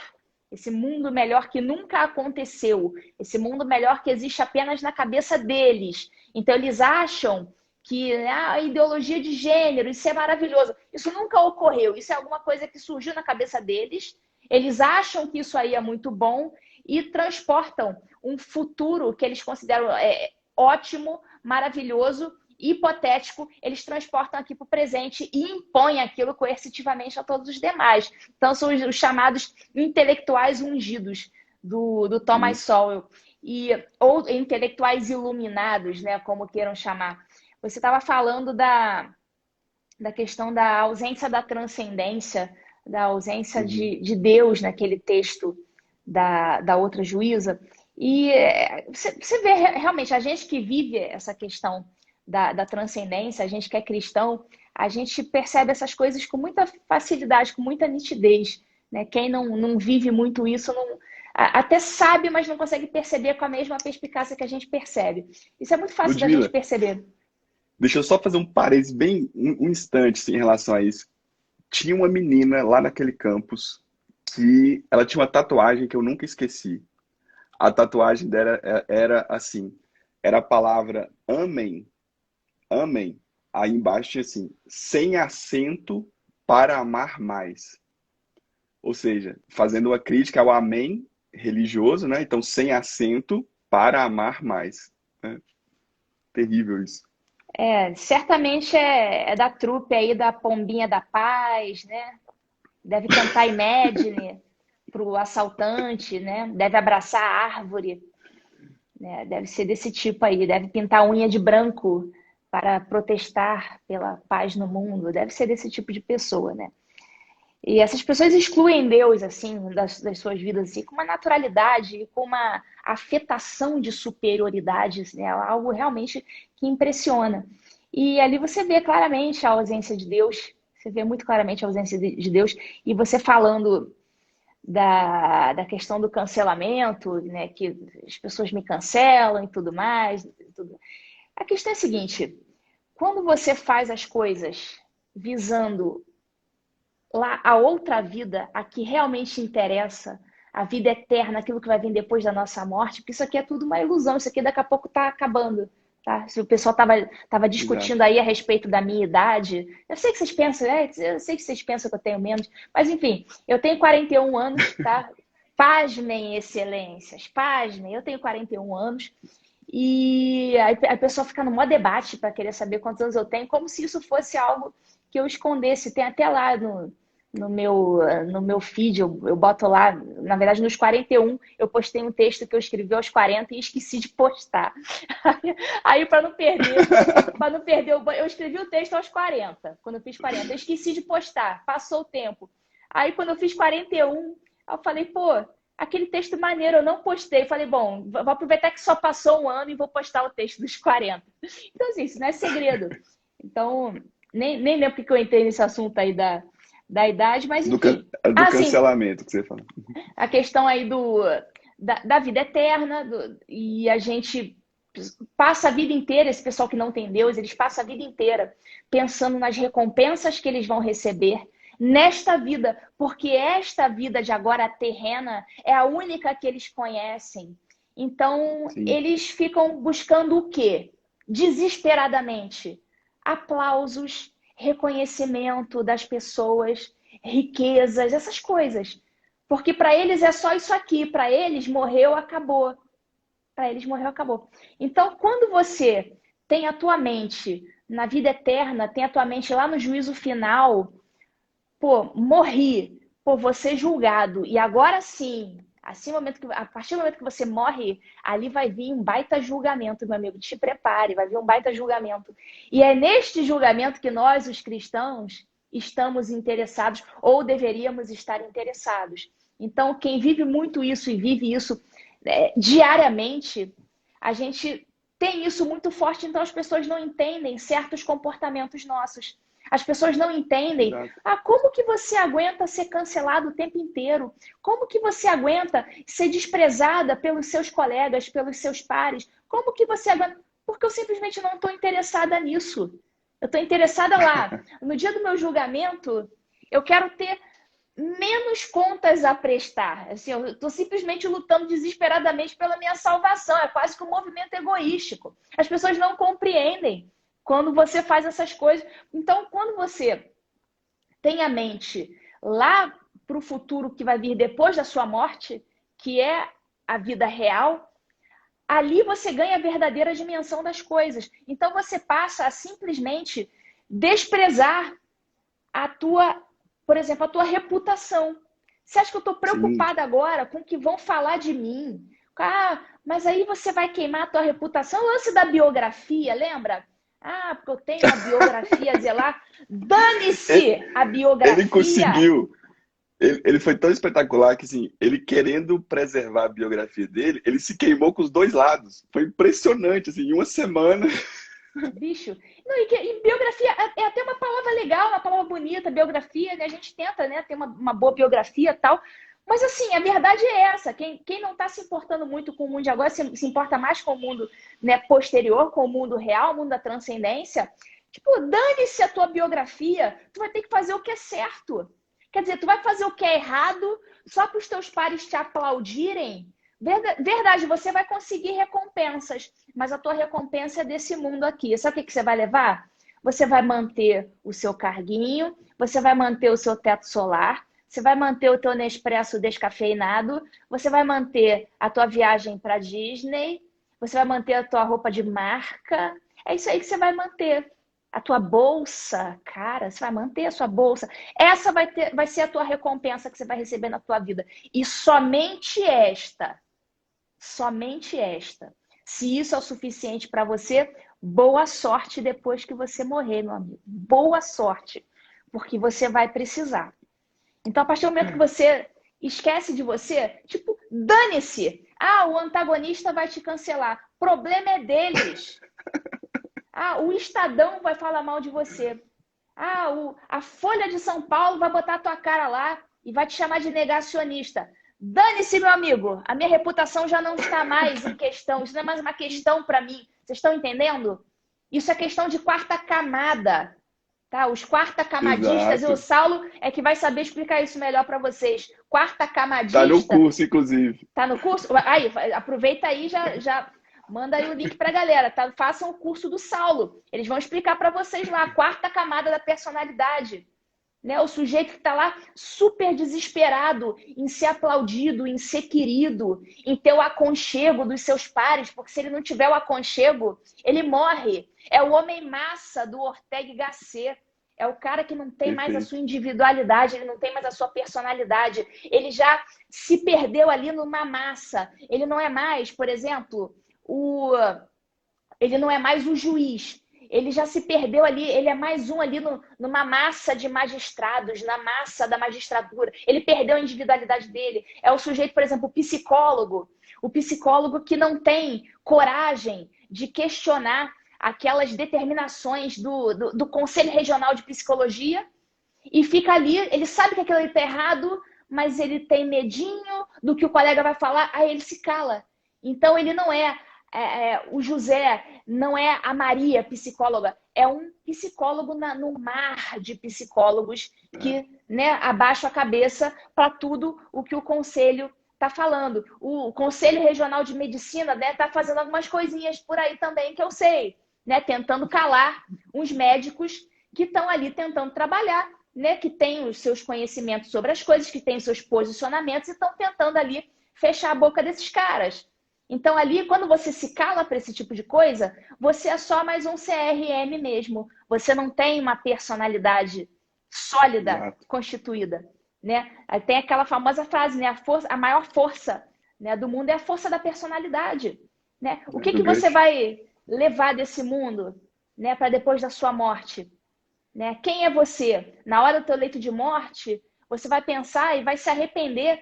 esse mundo melhor que nunca aconteceu, esse mundo melhor que existe apenas na cabeça deles. Então, eles acham que a ideologia de gênero, isso é maravilhoso. Isso nunca ocorreu, isso é alguma coisa que surgiu na cabeça deles. Eles acham que isso aí é muito bom e transportam um futuro que eles consideram ótimo, maravilhoso, hipotético, eles transportam aqui para o presente e impõem aquilo coercitivamente a todos os demais. Então, são os chamados intelectuais ungidos do Thomas Sim. Sowell. Ou intelectuais iluminados, né, como queiram chamar. Você estava falando da questão da ausência da transcendência, da ausência Uhum. de Deus naquele texto da outra juíza. E você vê realmente, a gente que vive essa questão da transcendência, a gente que é cristão, a gente percebe essas coisas com muita facilidade, com muita nitidez. Né? Quem não vive muito isso, até sabe, mas não consegue perceber com a mesma perspicácia que a gente percebe. Isso é muito fácil da gente Ludmila, perceber. deixa eu só fazer um parênteses bem um instante assim, em relação a isso. Tinha uma menina lá naquele campus que ela tinha uma tatuagem que eu nunca esqueci. A tatuagem dela era assim, era a palavra amém, amém. Aí embaixo tinha assim, sem acento para amar mais. Ou seja, fazendo uma crítica ao amém religioso, né? Então, sem acento para amar mais. É terrível isso. Certamente é da trupe aí da Pombinha da Paz, né? Deve cantar Imagine pro assaltante, né? Deve abraçar a árvore, né? Deve ser desse tipo aí, deve pintar a unha de branco, para protestar pela paz no mundo. Deve ser desse tipo de pessoa, né? E essas pessoas excluem Deus, assim, das suas vidas, assim, com uma naturalidade, com uma afetação de superioridade, né? Algo realmente que impressiona. E ali você vê claramente a ausência de Deus, você vê muito claramente a ausência de Deus, e você falando da questão do cancelamento, né? Que as pessoas me cancelam e tudo mais. Tudo. A questão é a seguinte: quando você faz as coisas visando lá a outra vida, a que realmente interessa, a vida eterna, aquilo que vai vir depois da nossa morte, porque isso aqui é tudo uma ilusão, isso aqui daqui a pouco está acabando. Tá? Se o pessoal tava discutindo Exato. aí a respeito da minha idade, eu sei que vocês pensam, eu sei que vocês pensam que eu tenho menos, mas enfim, eu tenho 41 anos, tá? Pasmem, excelências, pasmem, eu tenho 41 anos, e aí a pessoa fica no maior debate para querer saber quantos anos eu tenho, como se isso fosse algo que eu escondesse. Tem até lá no meu feed, eu boto lá, na verdade, nos 41, eu postei um texto que eu escrevi aos 40 e esqueci de postar. Aí, para não perder, eu escrevi o texto aos 40, quando eu fiz 40. Eu esqueci de postar, passou o tempo. Aí, quando eu fiz 41, eu falei, pô, aquele texto maneiro, eu não postei. Falei, bom, vou aproveitar que só passou um ano e vou postar o texto dos 40. Então, assim, isso não é segredo. Então, nem lembro porque eu entrei nesse assunto aí da idade, mas enfim. Do Ah, sim, cancelamento que você fala. a questão aí da vida eterna, e a gente passa a vida inteira, esse pessoal que não tem Deus, eles passam a vida inteira pensando nas recompensas que eles vão receber nesta vida, porque esta vida de agora terrena é a única que eles conhecem. Então, Sim, eles ficam buscando o quê? Desesperadamente. Aplausos, reconhecimento das pessoas, riquezas, essas coisas. Porque para eles é só isso aqui, para eles morreu, acabou. Para eles morreu, acabou. Então, quando você tem a tua mente na vida eterna, tem a tua mente lá no juízo final, pô, morri, pô, vou ser julgado. E agora sim, assim, a partir do momento que você morre, ali vai vir um baita julgamento, meu amigo. Te prepare, vai vir um baita julgamento. E é neste julgamento que nós, os cristãos, estamos interessados ou deveríamos estar interessados. Então, quem vive muito isso e vive isso diariamente, a gente tem isso muito forte, então as pessoas não entendem certos comportamentos nossos. As pessoas não entendem. exato. Ah, como que você aguenta ser cancelado o tempo inteiro? Como que você aguenta ser desprezada pelos seus colegas, pelos seus pares? Como que você aguenta? Porque eu simplesmente não estou interessada nisso. Eu estou interessada lá. No dia do meu julgamento, eu quero ter menos contas a prestar. Assim, eu estou simplesmente lutando desesperadamente pela minha salvação. É quase que um movimento egoístico. As pessoas não compreendem quando você faz essas coisas. Então, quando você tem a mente lá para o futuro que vai vir depois da sua morte, que é a vida real, ali você ganha a verdadeira dimensão das coisas. Então, você passa a simplesmente desprezar a tua, por exemplo, a tua reputação. Você acha que eu estou Sim. preocupada agora com o que vão falar de mim? Ah, mas aí você vai queimar a tua reputação. O lance da biografia, lembra? Ah, porque eu tenho uma biografia a zelar. Ele, Dane-se a ele biografia. conseguiu. Ele foi tão espetacular que, assim, ele querendo preservar a biografia dele, ele se queimou com os dois lados. Foi impressionante, assim, em uma semana. Bicho. Não, e biografia é até uma palavra legal, uma palavra bonita, biografia, né? A gente tenta, né, ter uma boa biografia e tal. Mas assim, a verdade é essa. Quem não está se importando muito com o mundo de agora, se importa mais com o mundo, né, posterior, com o mundo real, o mundo da transcendência. Tipo, dane-se a tua biografia. Tu vai ter que fazer o que é certo. Quer dizer, tu vai fazer o que é errado só para os teus pares te aplaudirem. Verdade, você vai conseguir recompensas, mas a tua recompensa é desse mundo aqui. Sabe o que você vai levar? Você vai manter o seu carguinho, você vai manter o seu teto solar, você vai manter o teu Nespresso descafeinado, você vai manter a tua viagem para Disney, você vai manter a tua roupa de marca. É isso aí que você vai manter. A tua bolsa, cara, você vai manter a sua bolsa. Essa vai ser a tua recompensa que você vai receber na tua vida. E somente esta Se isso é o suficiente para você, boa sorte depois que você morrer, meu amigo. Boa sorte, porque você vai precisar. Então, a partir do momento que você esquece de você, tipo, dane-se. Ah, o antagonista vai te cancelar. Problema é deles. Ah, o Estadão vai falar mal de você. Ah, a Folha de São Paulo vai botar a tua cara lá e vai te chamar de negacionista. Dane-se, meu amigo. A minha reputação já não está mais em questão. Isso não é mais uma questão para mim. Vocês estão entendendo? Isso é questão de quarta camada. Tá? Os quarta camadistas, e o Exato. Saulo é que vai saber explicar isso melhor para vocês. Quarta Tá no camadista, curso, inclusive. tá no curso? Aí, aproveita aí, já manda aí o link para a galera, tá? Façam o curso do Saulo. Eles vão explicar para vocês lá a quarta camada da personalidade. Né? O sujeito que está lá super desesperado em ser aplaudido, em ser querido, em ter o aconchego dos seus pares, porque se ele não tiver o aconchego, ele morre. É o homem massa do Ortega y Gasset. É o cara que não tem mais a Perfeito. sua individualidade, ele não tem mais a sua personalidade. Ele já se perdeu ali numa massa. Ele não é mais, por exemplo, ele não é mais o juiz. Ele já se perdeu ali, ele é mais um ali numa massa de magistrados, na massa da magistratura. Ele perdeu a individualidade dele. É o sujeito, por exemplo, o psicólogo que não tem coragem de questionar aquelas determinações do Conselho Regional de Psicologia e fica ali, ele sabe que aquilo está errado, mas ele tem medinho do que o colega vai falar, aí ele se cala. Então ele não o José, não é a Maria psicóloga, é um psicólogo no mar de psicólogos que, né, abaixa a cabeça para tudo o que o conselho está falando. O Conselho Regional de Medicina está fazendo algumas coisinhas por aí também que eu sei, né, tentando calar uns médicos que estão ali tentando trabalhar, né, que têm os seus conhecimentos sobre as coisas, que têm os seus posicionamentos e estão tentando ali fechar a boca desses caras. Então, ali, quando você se cala para esse tipo de coisa, você é só mais um CRM mesmo. Você não tem uma personalidade sólida, Exato. constituída. Né? Aí tem aquela famosa frase, né? A maior força, né, do mundo é a força da personalidade. Né? O que Do você gancho. vai levar desse mundo, né, para depois da sua morte? Né? Quem é você? Na hora do teu leito de morte, você vai pensar e vai se arrepender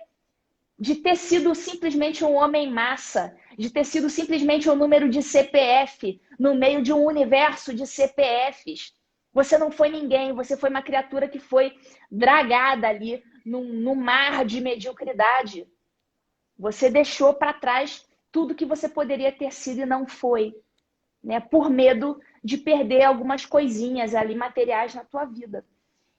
de ter sido simplesmente um homem massa, de ter sido simplesmente um número de CPF no meio de um universo de CPFs. Você não foi ninguém, você foi uma criatura que foi dragada ali num mar de mediocridade. Você deixou para trás tudo que você poderia ter sido e não foi, né? Por medo de perder algumas coisinhas ali materiais na tua vida.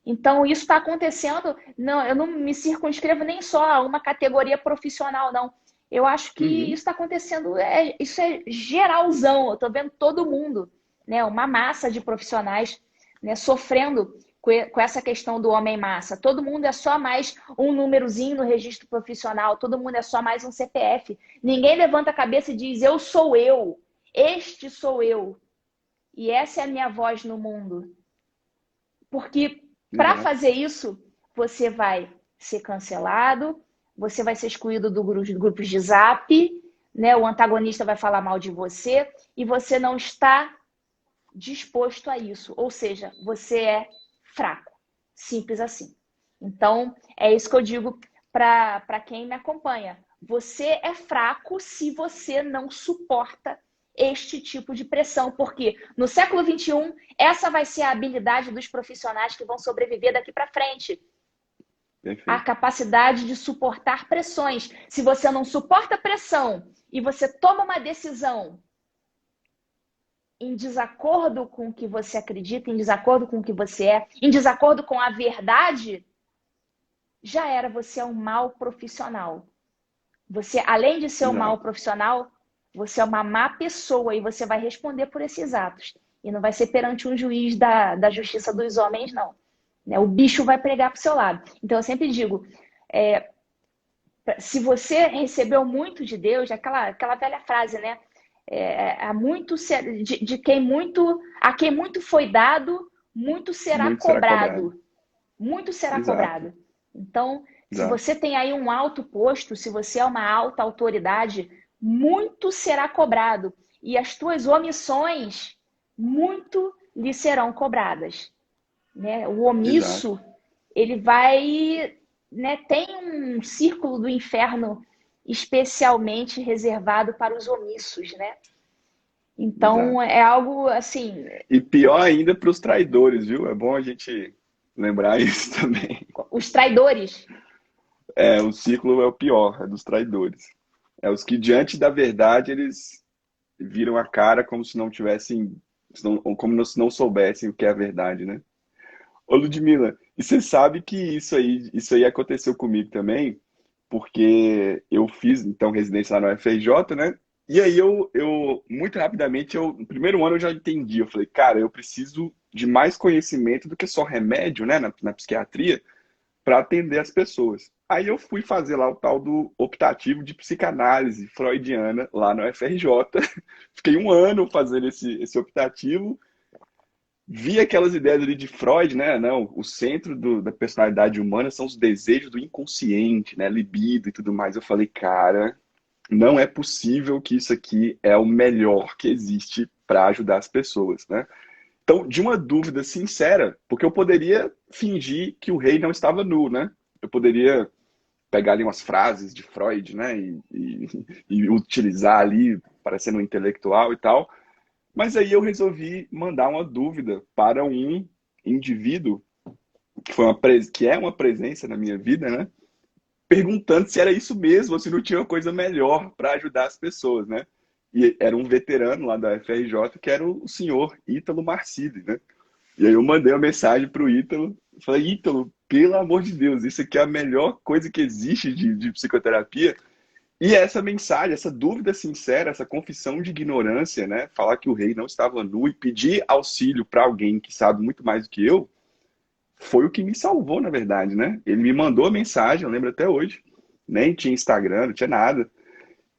Então, isso está acontecendo. Não, eu não me circunscrevo nem só a uma categoria profissional, não. Eu acho que isso Uhum. está acontecendo, isso é geralzão. Eu estou vendo todo mundo, né? Uma massa de profissionais, né, sofrendo com essa questão do homem massa. Todo mundo é só mais um númerozinho no registro profissional, todo mundo é só mais um CPF. Ninguém levanta a cabeça e diz, eu sou eu, este sou eu, e essa é a minha voz no mundo. Porque para Exato. fazer isso, você vai ser cancelado, você vai ser excluído do grupos de Zap, né? O antagonista vai falar mal de você e você não está disposto a isso. Ou seja, você é fraco. Simples assim. Então, é isso que eu digo para quem me acompanha. Você é fraco se você não suporta este tipo de pressão, porque no século XXI, essa vai ser a habilidade dos profissionais que vão sobreviver daqui para frente. A Perfeito. capacidade de suportar pressões. Se você não suporta pressão e você toma uma decisão em desacordo com o que você acredita, em desacordo com o que você é, em desacordo com a verdade, já era, você é um mau profissional. Você, além de ser um mau Exato. profissional, você é uma má pessoa e você vai responder por esses atos. E não vai ser perante um juiz da justiça dos homens, não. Né? O bicho vai pregar para o seu lado. Então, eu sempre digo, se você recebeu muito de Deus, aquela velha frase, né? A quem muito foi dado, muito será Muito será cobrado. cobrado. Muito será Exato. cobrado. Então, se Exato. você tem aí um alto posto, se você é uma alta autoridade, muito será cobrado, e as tuas omissões, muito lhe serão cobradas. Né? O Exato. omisso, ele vai, né, tem um círculo do inferno especialmente reservado para os omissos, né? Então, Exato. é algo assim, E pior ainda para os traidores, viu? É bom a gente lembrar isso também. os traidores. O círculo é o pior, é dos traidores. É os que, diante da verdade, eles viram a cara como se não tivessem, como se não soubessem o que é a verdade, né? Ô, Ludmila, e você sabe que isso aí aconteceu comigo também, porque eu fiz, então, residência lá no UFRJ, né? E aí muito rapidamente, no primeiro ano eu já entendi. Eu falei, cara, eu preciso de mais conhecimento do que só remédio, né, na psiquiatria, para atender as pessoas. Aí eu fui fazer lá o tal do optativo de psicanálise freudiana lá no UFRJ. Fiquei um ano fazendo esse optativo, vi aquelas ideias ali de Freud, né? Não, o centro da personalidade humana são os desejos do inconsciente, né? Libido e tudo mais. Eu falei, cara, não é possível que isso aqui é o melhor que existe para ajudar as pessoas, né? Então, de uma dúvida sincera, porque eu poderia fingir que o rei não estava nu, né? Eu poderia pegar ali umas frases de Freud, né? E utilizar ali, parecendo um intelectual e tal. Mas aí eu resolvi mandar uma dúvida para um indivíduo que é uma presença na minha vida, né? Perguntando se era isso mesmo, ou se não tinha uma coisa melhor para ajudar as pessoas, né? E era um veterano lá da FRJ, que era o senhor Ítalo Marcilli, né? E aí eu mandei uma mensagem pro Ítalo, falei, Ítalo, pelo amor de Deus, isso aqui é a melhor coisa que existe de psicoterapia. E essa mensagem, essa dúvida sincera, essa confissão de ignorância, né? Falar que o rei não estava nu e pedir auxílio para alguém que sabe muito mais do que eu, foi o que me salvou, na verdade, né? Ele me mandou a mensagem, eu lembro até hoje, nem tinha Instagram, não tinha nada.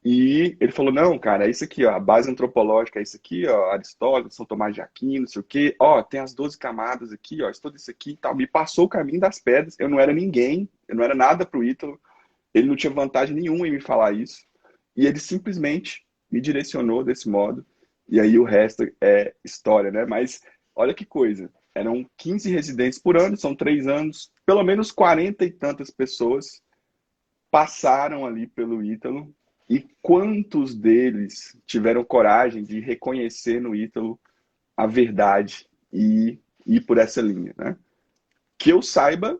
E ele falou: não, cara, é isso aqui, ó, a base antropológica é isso aqui, ó, Aristóteles, São Tomás de Aquino, não sei o quê, ó, tem as 12 camadas aqui, ó, tudo isso aqui e tal. Me passou o caminho das pedras, eu não era ninguém, eu não era nada pro Ítalo, ele não tinha vantagem nenhuma em me falar isso. E ele simplesmente me direcionou desse modo. E aí o resto é história, né? Mas olha que coisa. Eram 15 residentes por ano, são 3 anos. Pelo menos 40 e tantas pessoas passaram ali pelo Ítalo. E quantos deles tiveram coragem de reconhecer no Ítalo a verdade e ir por essa linha, né? Que eu saiba,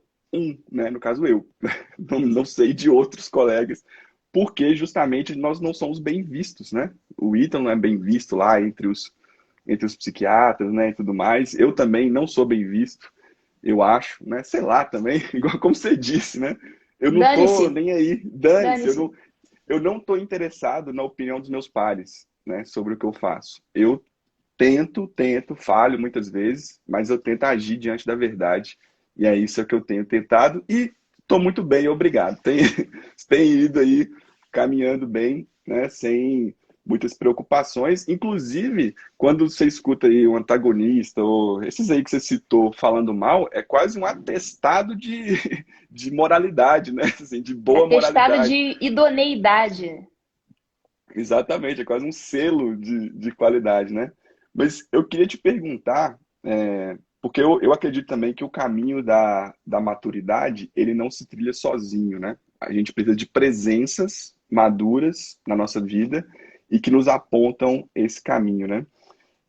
né? No caso eu. Não sei de outros colegas, porque justamente nós não somos bem vistos, né? O Ítalo não é bem visto lá entre os psiquiatras, né, e tudo mais. Eu também não sou bem visto, eu acho, né? Sei lá também, igual como você disse, né? Eu não tô Dane-se, nem aí, dane-se, dane-se. eu não tô interessado na opinião dos meus pares, né, sobre o que eu faço. Eu tento, falho muitas vezes, mas eu tento agir diante da verdade. E é isso que eu tenho tentado e estou muito bem, obrigado. Tem ido aí caminhando bem, né, sem muitas preocupações. Inclusive, quando você escuta aí um antagonista ou esses aí que você citou falando mal, é quase um atestado de moralidade, né? Assim, de boa Atestado moralidade. de idoneidade. Exatamente, é quase um selo de qualidade, né? Mas eu queria te perguntar, porque eu acredito também que o caminho da maturidade, ele não se trilha sozinho, né? A gente precisa de presenças maduras na nossa vida e que nos apontam esse caminho, né?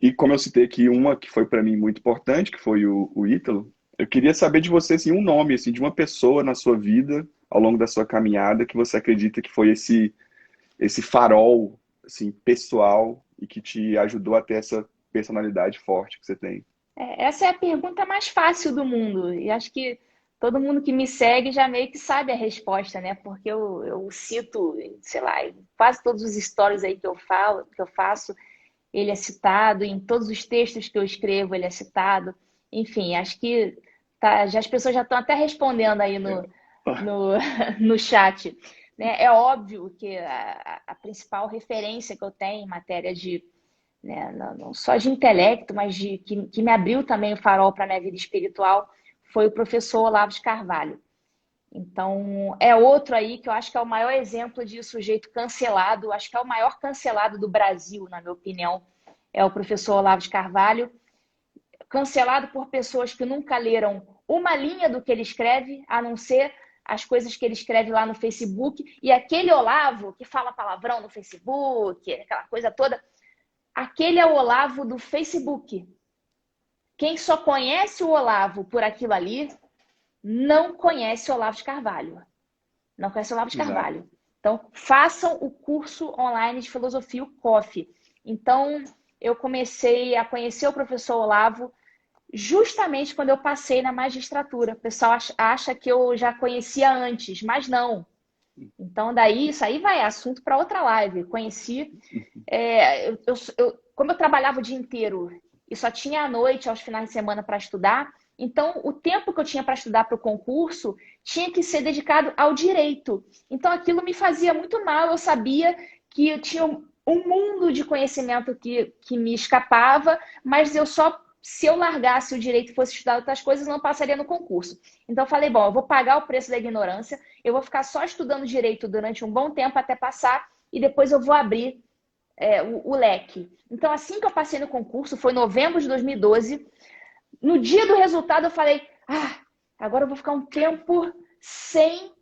E como eu citei aqui uma que foi para mim muito importante, que foi o Ítalo, eu queria saber de você, assim, um nome, assim, de uma pessoa na sua vida, ao longo da sua caminhada, que você acredita que foi esse farol assim pessoal e que te ajudou a ter essa personalidade forte que você tem. Essa é a pergunta mais fácil do mundo. E acho que todo mundo que me segue já meio que sabe a resposta, né? Porque eu cito, sei lá, em quase todos os stories aí que eu falo, que eu faço, ele é citado, em todos os textos que eu escrevo, ele é citado. Enfim, acho que já, as pessoas já estão até respondendo aí no, no chat. Né? É óbvio que a principal referência que eu tenho em matéria de, né, não só de intelecto, mas que me abriu também o farol para a minha vida espiritual, foi o professor Olavo de Carvalho. Então, é outro aí que eu acho que é o maior exemplo de sujeito cancelado, acho que é o maior cancelado do Brasil, na minha opinião, é o professor Olavo de Carvalho, cancelado por pessoas que nunca leram uma linha do que ele escreve, a não ser as coisas que ele escreve lá no Facebook, e aquele Olavo que fala palavrão no Facebook, aquela coisa toda, aquele é o Olavo do Facebook. Quem só conhece o Olavo por aquilo ali, não conhece o Olavo de Carvalho. Não conhece o Olavo de Exato. Carvalho. Então, façam o curso online de filosofia, o COF. Então, eu comecei a conhecer o professor Olavo justamente quando eu passei na magistratura. O pessoal acha que eu já conhecia antes, mas não. Então, daí, isso aí vai, assunto para outra live. Conheci. Como eu trabalhava o dia inteiro e só tinha à noite, aos finais de semana para estudar, então o tempo que eu tinha para estudar para o concurso tinha que ser dedicado ao direito. Então aquilo me fazia muito mal. Eu sabia que eu tinha um mundo de conhecimento que me escapava, mas se eu largasse o direito e fosse estudar outras coisas, não passaria no concurso. Então eu falei, bom, eu vou pagar o preço da ignorância, eu vou ficar só estudando direito durante um bom tempo até passar e depois eu vou abrir o leque. Então, assim que eu passei no concurso, foi em novembro de 2012. No dia do resultado, eu falei: agora eu vou ficar um tempo sem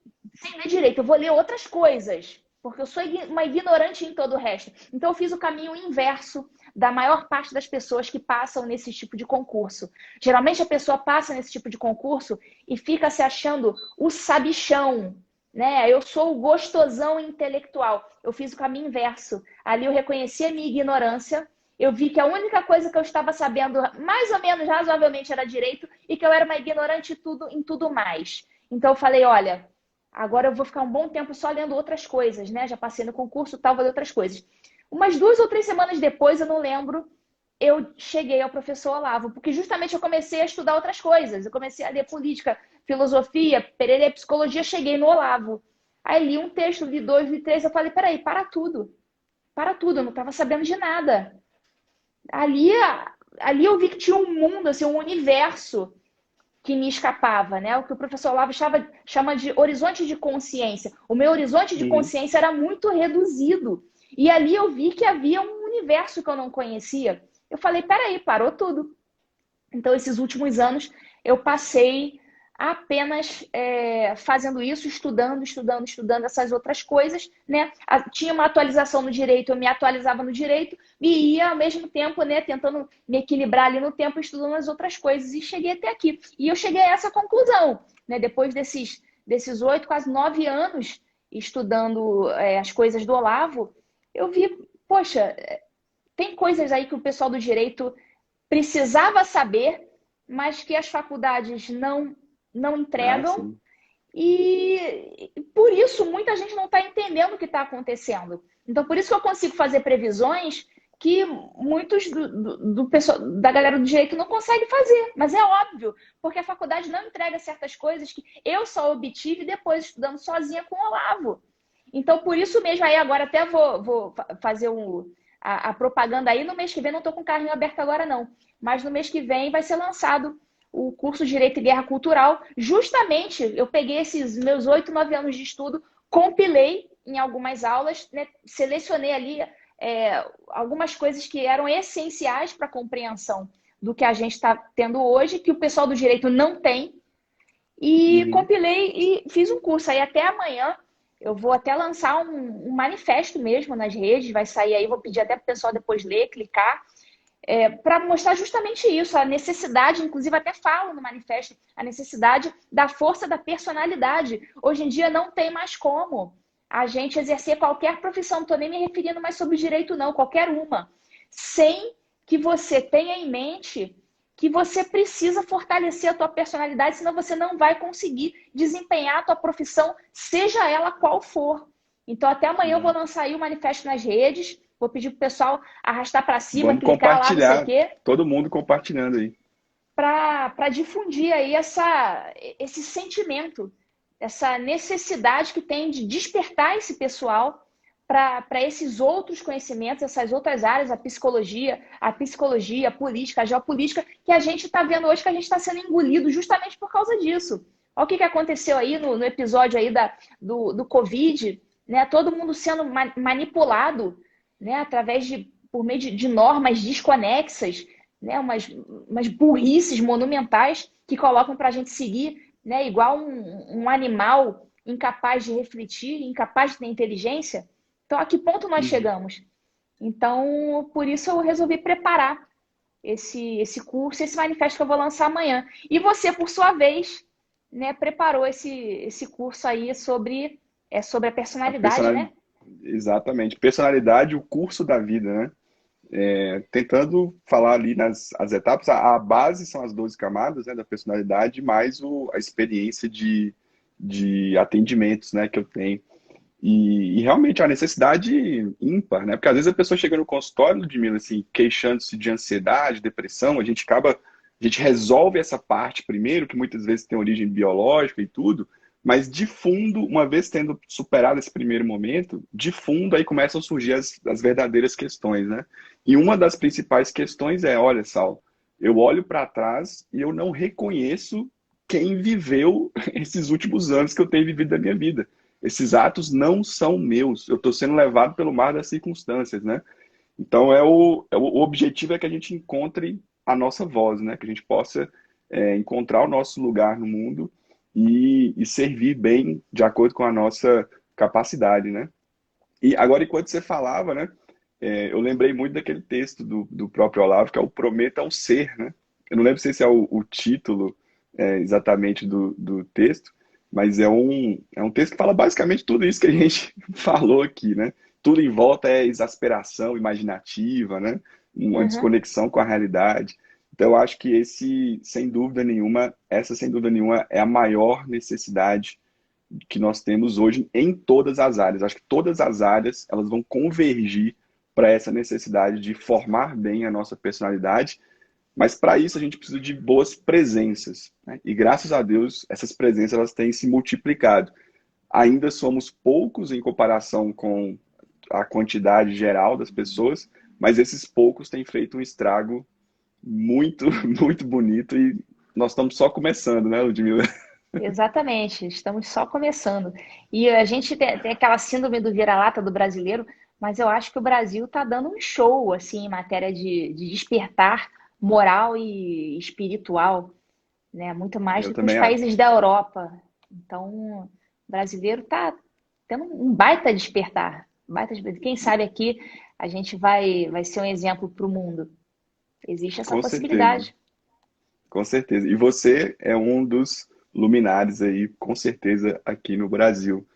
ler direito. Eu vou ler outras coisas, porque eu sou uma ignorante em todo o resto. Então, eu fiz o caminho inverso da maior parte das pessoas que passam nesse tipo de concurso. Geralmente, a pessoa passa nesse tipo de concurso e fica se achando o sabichão, né? Eu sou o gostosão intelectual. Eu fiz o caminho inverso. Ali eu reconheci a minha ignorância. Eu vi que a única coisa que eu estava sabendo, mais ou menos, razoavelmente, era direito e que eu era uma ignorante em tudo mais. Então eu falei, olha, agora eu vou ficar um bom tempo só lendo outras coisas, né? Já passei no concurso, tal, vou ler outras coisas. Umas 2 ou 3 semanas depois, eu não lembro, eu cheguei ao professor Olavo, porque justamente eu comecei a estudar outras coisas. Eu comecei a ler política, filosofia, pererê, psicologia, cheguei no Olavo. Aí li um texto, li dois, li três, eu falei, peraí, para tudo, eu não estava sabendo de nada. Ali, ali eu vi que tinha um mundo, assim, um universo que me escapava, né? O que o professor Olavo chama de horizonte de consciência. O meu horizonte de Uhum. consciência era muito reduzido. E ali eu vi que havia um universo que eu não conhecia. Eu falei, peraí, parou tudo. Então, esses últimos anos, eu passei apenas fazendo isso, estudando essas outras coisas, né? Tinha uma atualização no direito, eu me atualizava no direito e ia ao mesmo tempo, né, tentando me equilibrar ali no tempo, estudando as outras coisas e cheguei até aqui. E eu cheguei a essa conclusão, né? Depois desses 8, quase 9 anos estudando as coisas do Olavo, eu vi, poxa, tem coisas aí que o pessoal do direito precisava saber, mas que as faculdades não Ah, entregam, sim. e por isso muita gente não está entendendo o que está acontecendo. Então, por isso que eu consigo fazer previsões que muitos da galera do direito não conseguem fazer. Mas é óbvio, porque a faculdade não entrega certas coisas que eu só obtive depois estudando sozinha com o Olavo. Então, por isso mesmo, aí agora até vou fazer a propaganda aí. No mês que vem, não estou com o carrinho aberto agora, não. Mas no mês que vem vai ser lançado o curso de Direito e Guerra Cultural. Justamente, eu peguei esses meus 8, 9 anos de estudo, compilei em algumas aulas, né, selecionei ali algumas coisas que eram essenciais para a compreensão do que a gente está tendo hoje, que o pessoal do direito não tem, e Uhum. compilei e fiz um curso. Aí até amanhã eu vou até lançar um manifesto mesmo nas redes, vai sair aí, vou pedir até para o pessoal depois ler, clicar, para mostrar justamente isso, a necessidade, inclusive até falo no manifesto, a necessidade da força da personalidade. Hoje em dia não tem mais como a gente exercer qualquer profissão, não estou nem me referindo mais sobre direito não, qualquer uma, sem que você tenha em mente que você precisa fortalecer a tua personalidade, senão você não vai conseguir desempenhar a tua profissão, seja ela qual for. Então, até amanhã eu vou É. lançar aí o manifesto nas redes, vou pedir pro pessoal arrastar para cima, Vamos clicar lá, não sei o compartilhar. quê, Todo mundo compartilhando aí. para difundir aí esse sentimento, essa necessidade que tem de despertar esse pessoal para esses outros conhecimentos, essas outras áreas, a psicologia, a política, a geopolítica, que a gente está vendo hoje que a gente está sendo engolido justamente por causa disso. Olha o que aconteceu aí no episódio aí do Covid, né? Todo mundo sendo manipulado, né? Por meio de normas desconexas, né? Umas burrices monumentais que colocam para a gente seguir, né? Igual um animal incapaz de refletir, incapaz de ter inteligência. Então, a que ponto nós Uhum. chegamos? Então, por isso eu resolvi preparar esse curso, esse manifesto que eu vou lançar amanhã. E você, por sua vez, né, preparou esse curso aí sobre a A personalidade, né? personalidade, exatamente. Personalidade, o curso da vida, né? Tentando falar ali nas as etapas, a base são as 12 camadas, né, da personalidade, mais a experiência de atendimentos, né, que eu tenho. E realmente é uma necessidade ímpar, né? Porque às vezes a pessoa chega no consultório, Ludmila, assim, queixando-se de ansiedade, depressão, a gente resolve essa parte primeiro, que muitas vezes tem origem biológica e tudo, mas de fundo, uma vez tendo superado esse primeiro momento, de fundo aí começam a surgir as verdadeiras questões, né? E uma das principais questões é, olha, Saulo, eu olho para trás e eu não reconheço quem viveu esses últimos anos que eu tenho vivido da minha vida. Esses atos não são meus. Eu estou sendo levado pelo mar das circunstâncias, né? Então, o objetivo é que a gente encontre a nossa voz, né? Que a gente possa encontrar o nosso lugar no mundo e servir bem de acordo com a nossa capacidade, né? E agora, enquanto você falava, né? Eu lembrei muito daquele texto do próprio Olavo, que é o Prometa ao Ser, né? Eu não lembro se esse é o título exatamente do texto, mas é um texto que fala basicamente tudo isso que a gente falou aqui, né? Tudo em volta é exasperação imaginativa, né? Uma Uhum. desconexão com a realidade. Então, eu acho que essa sem dúvida nenhuma é a maior necessidade que nós temos hoje em todas as áreas. Acho que todas as áreas elas vão convergir para essa necessidade de formar bem a nossa personalidade, mas para isso a gente precisa de boas presenças, né? E graças a Deus essas presenças elas têm se multiplicado. Ainda somos poucos em comparação com a quantidade geral das pessoas, mas esses poucos têm feito um estrago muito, muito bonito e nós estamos só começando, né, Ludmila? Exatamente, estamos só começando. E a gente tem aquela síndrome do vira-lata do brasileiro, mas eu acho que o Brasil está dando um show assim em matéria de despertar moral e espiritual, né? Muito mais Eu do que os também acho. países da Europa. Então, o brasileiro está tendo um baita despertar. Baita despertar. Quem sabe aqui a gente vai ser um exemplo para o mundo. Existe essa Com certeza. possibilidade. Com certeza. E você é um dos luminares aí, com certeza, aqui no Brasil.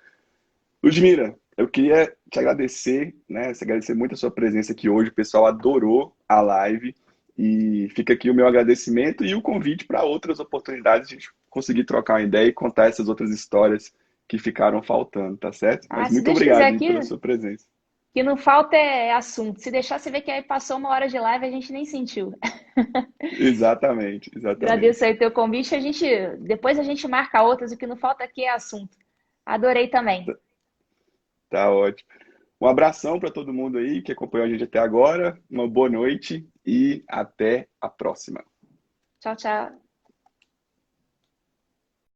Ludmila, eu queria te agradecer, né? Te agradecer muito a sua presença aqui hoje. O pessoal adorou a live. E fica aqui o meu agradecimento e o convite para outras oportunidades de a gente conseguir trocar uma ideia e contar essas outras histórias que ficaram faltando, tá certo? Ah, Mas se muito Deus quiser obrigado aí pela aqui, sua presença. que não falta é assunto. Se deixar, você vê que aí passou uma hora de live e a gente nem sentiu. Exatamente, Agradeço exatamente. aí o teu convite. Depois a gente marca outras. O que não falta aqui é assunto. Adorei também. Tá ótimo. Um abração para todo mundo aí que acompanhou a gente até agora. Uma boa noite e até a próxima. Tchau, tchau.